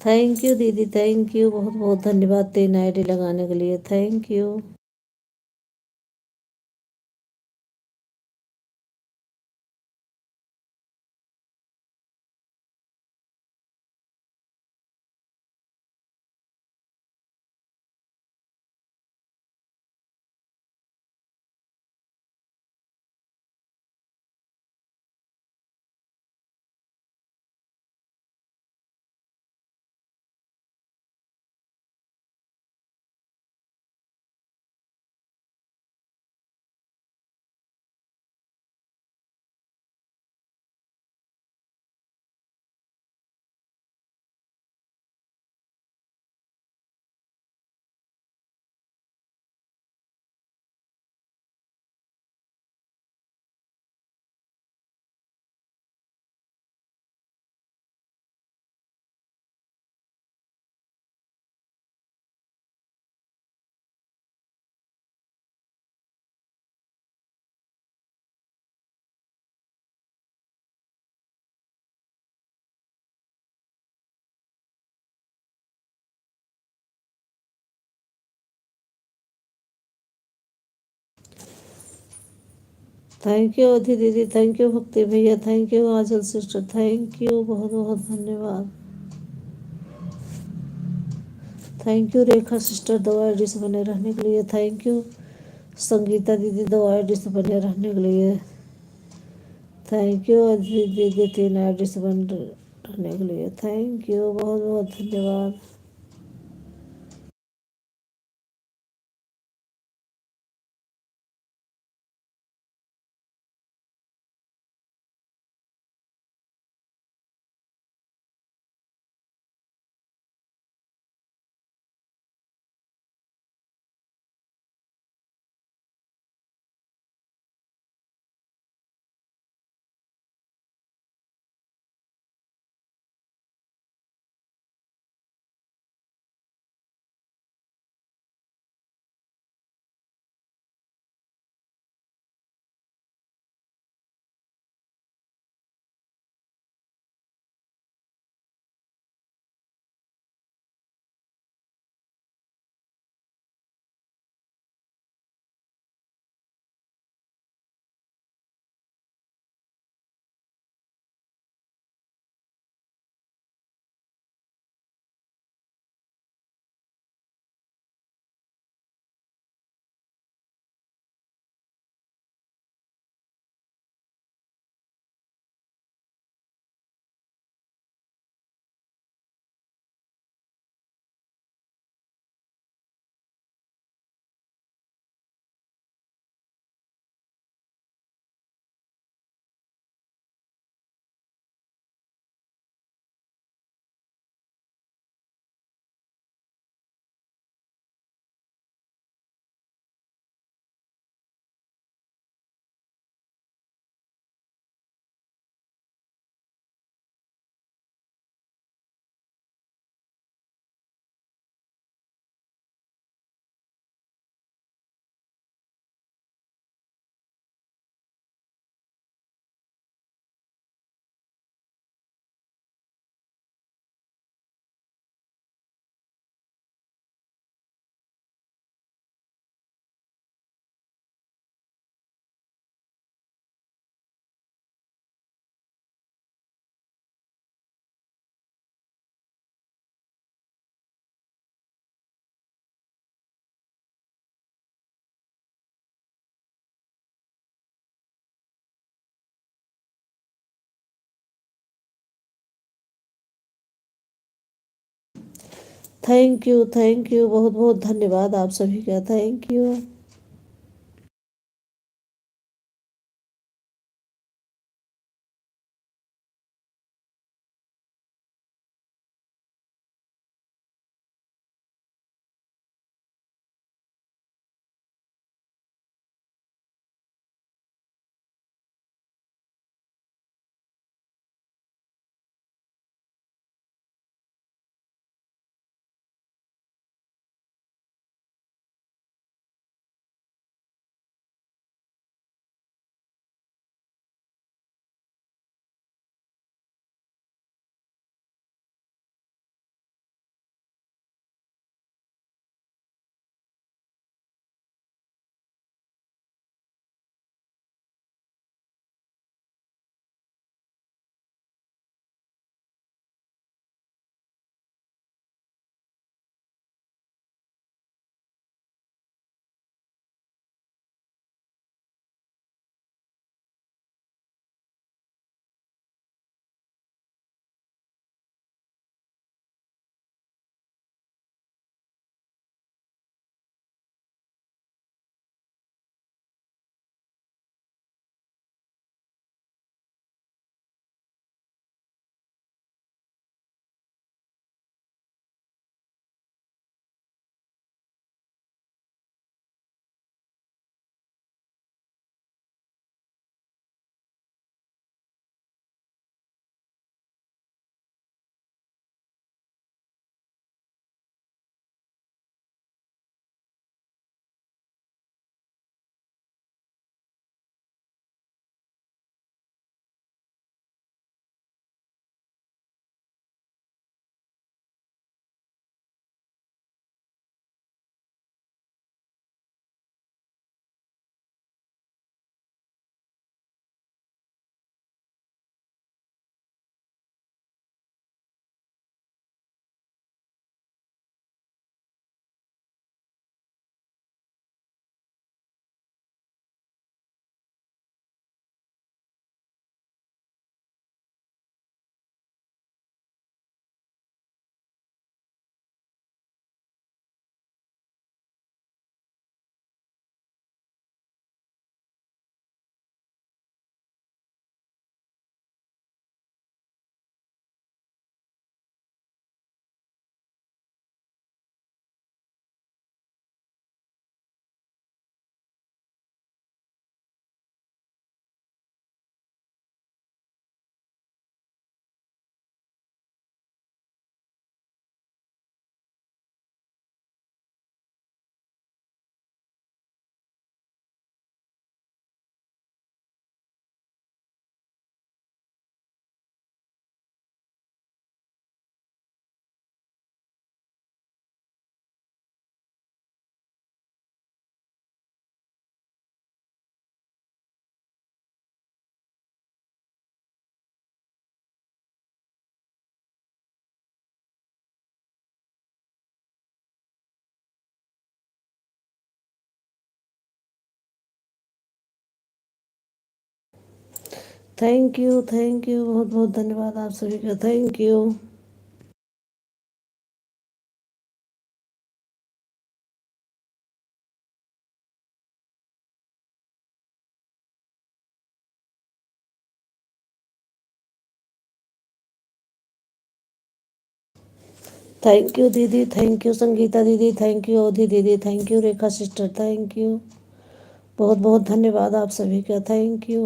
थैंक यू दीदी, थैंक यू, बहुत बहुत धन्यवाद 3 आईडी लगाने के लिए, थैंक यू। थैंक यू अवधि दीदी, थैंक यू भक्ति भैया, thank you Aanchal sister, thank you, बहुत बहुत धन्यवाद। Thank you Rekha sister 2 ID से बने रहने के लिए, थैंक यू संगीता दीदी 2 आईडी से बने रहने के लिए, थैंक यू अवधि दीदी 3 आईडी से बने रहने के लिए, थैंक यू, बहुत बहुत धन्यवाद। थैंक यू, बहुत बहुत धन्यवाद आप सभी का, थैंक यू। थैंक यू, बहुत बहुत धन्यवाद आप सभी का, थैंक यू। थैंक यू दीदी, थैंक यू संगीता दीदी, थैंक यू अवधि दीदी, thank you Rekha sister, thank you, बहुत बहुत धन्यवाद आप सभी का, थैंक यू।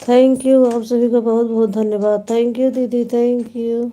थैंक यू, आप सभी का बहुत बहुत धन्यवाद। थैंक यू दीदी, थैंक यू।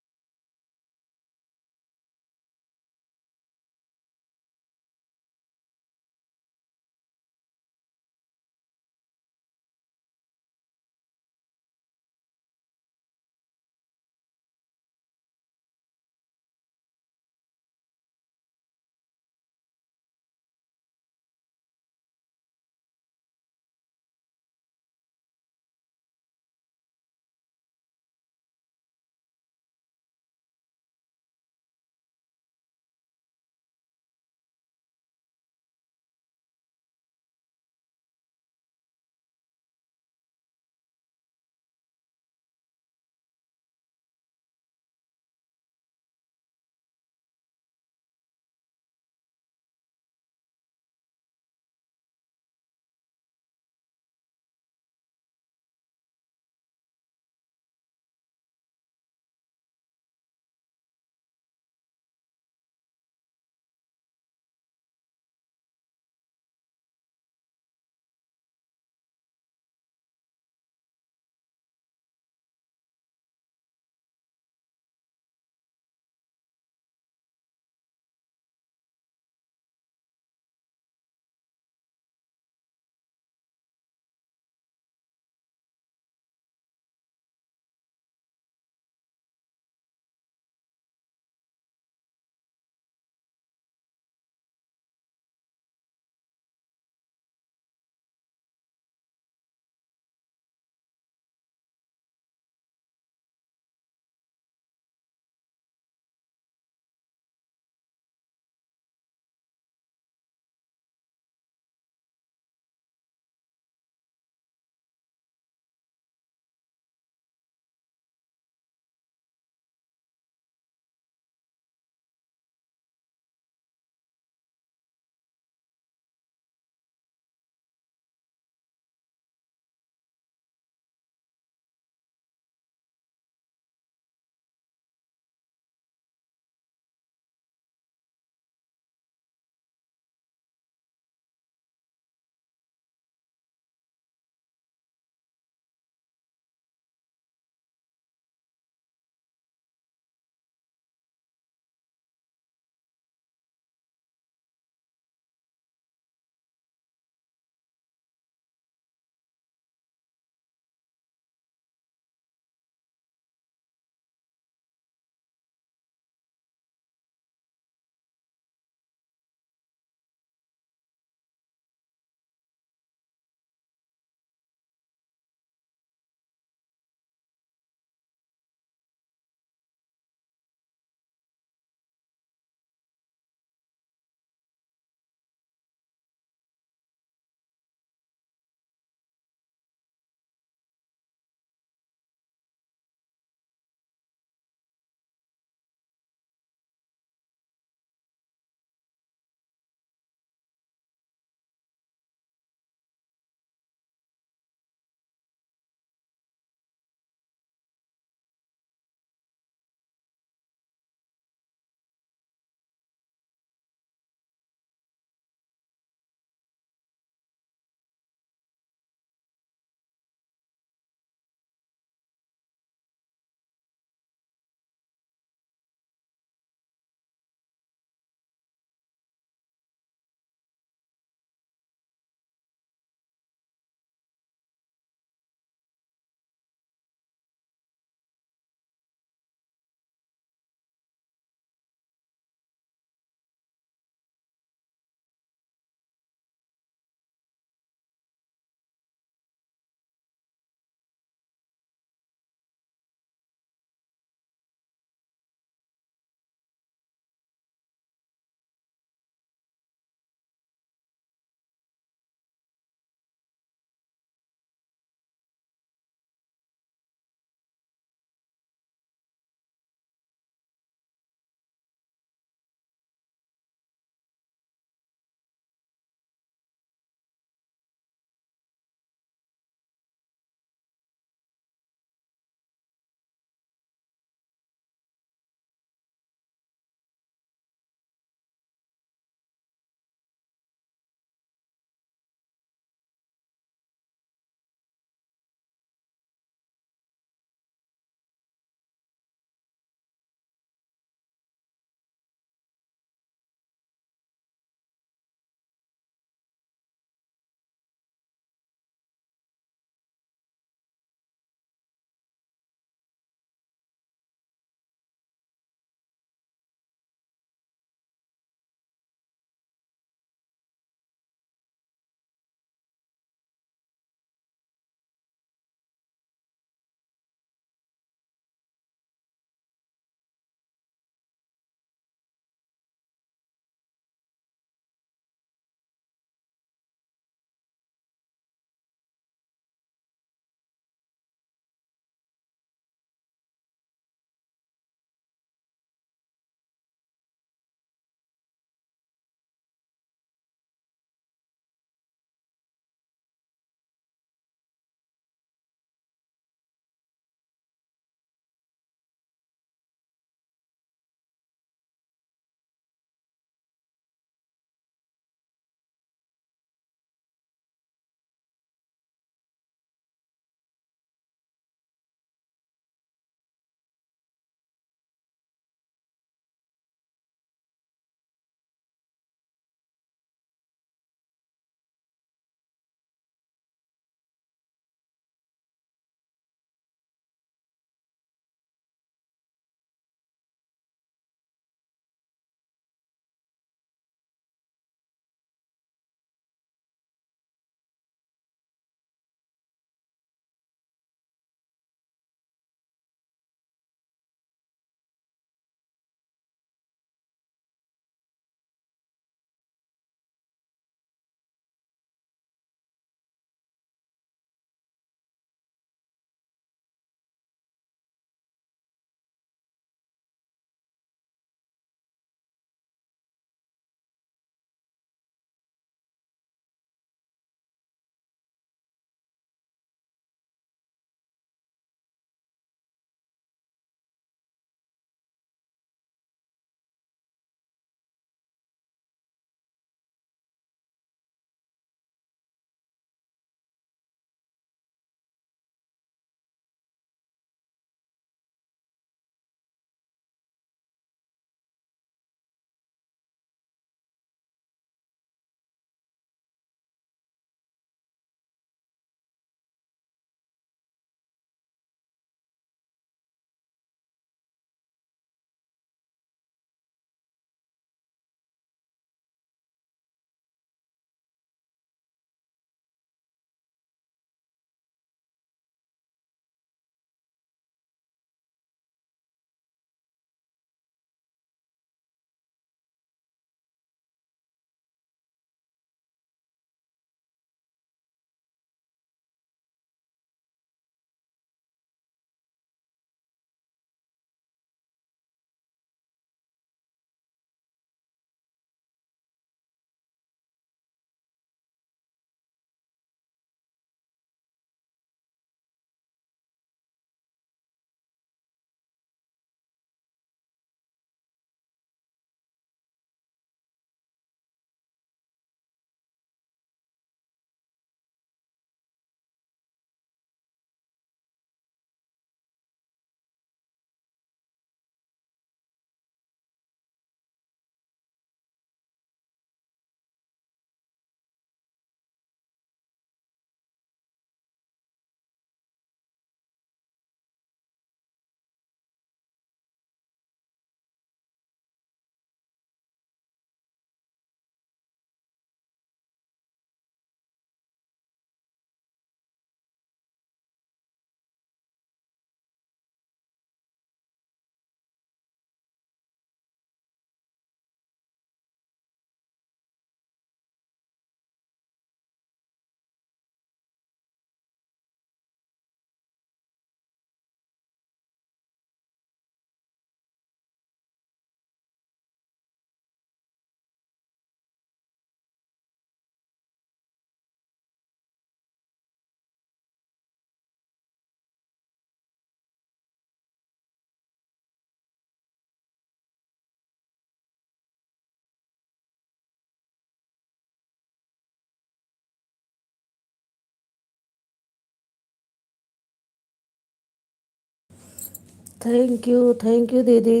थैंक यू दीदी।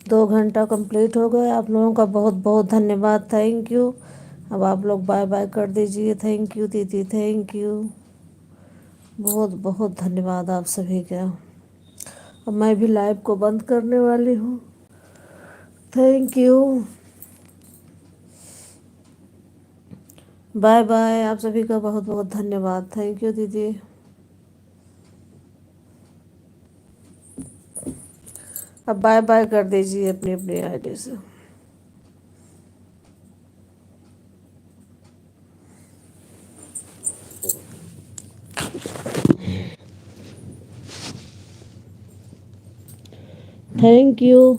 2 घंटा कंप्लीट हो गए। आप लोगों का बहुत बहुत धन्यवाद। Thank you. अब आप लोग बाय बाय कर दीजिए। थैंक यू दीदी, थैंक यू। बहुत बहुत धन्यवाद आप सभी का। अब मैं भी लाइव को बंद करने वाली हूँ। Thank you. Bye bye. आप सभी का बहुत बहुत धन्यवाद। थैंक यू दीदी। अब बाय बाय कर दीजिए अपनी अपनी आईडी से। Thank you.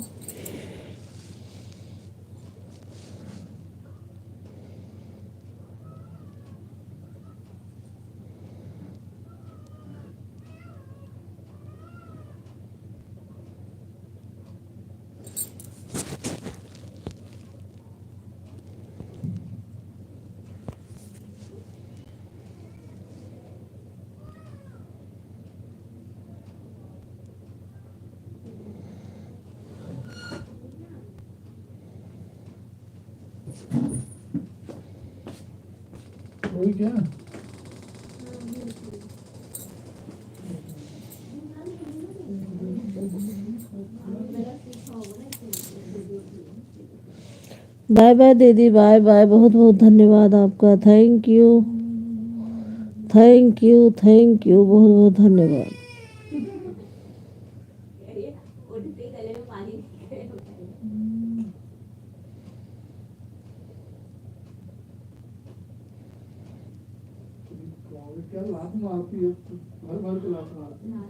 वही क्या। बाय बाय दीदी, बाय बाय। बहुत बहुत धन्यवाद आपका। Thank you, thank you, thank you. बहुत बहुत धन्यवाद। क्या लात मारती है, भर भर के लात मारती है।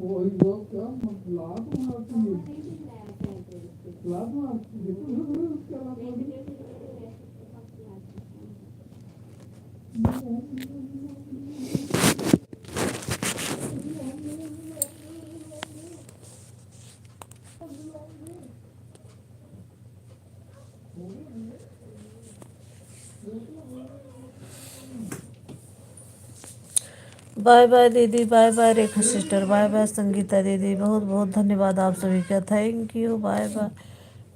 वही वो क्या लात मारती है, लात मारती है, क्या लात मारती है। बाय बाय दीदी, bye bye Rekha sister, bye bye Sangeeta दीदी। बहुत बहुत धन्यवाद आप सभी का। Thank you, bye bye.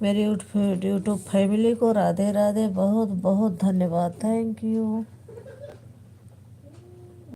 मेरी यूट्यूब फैमिली को राधे राधे। बहुत बहुत धन्यवाद। Thank you.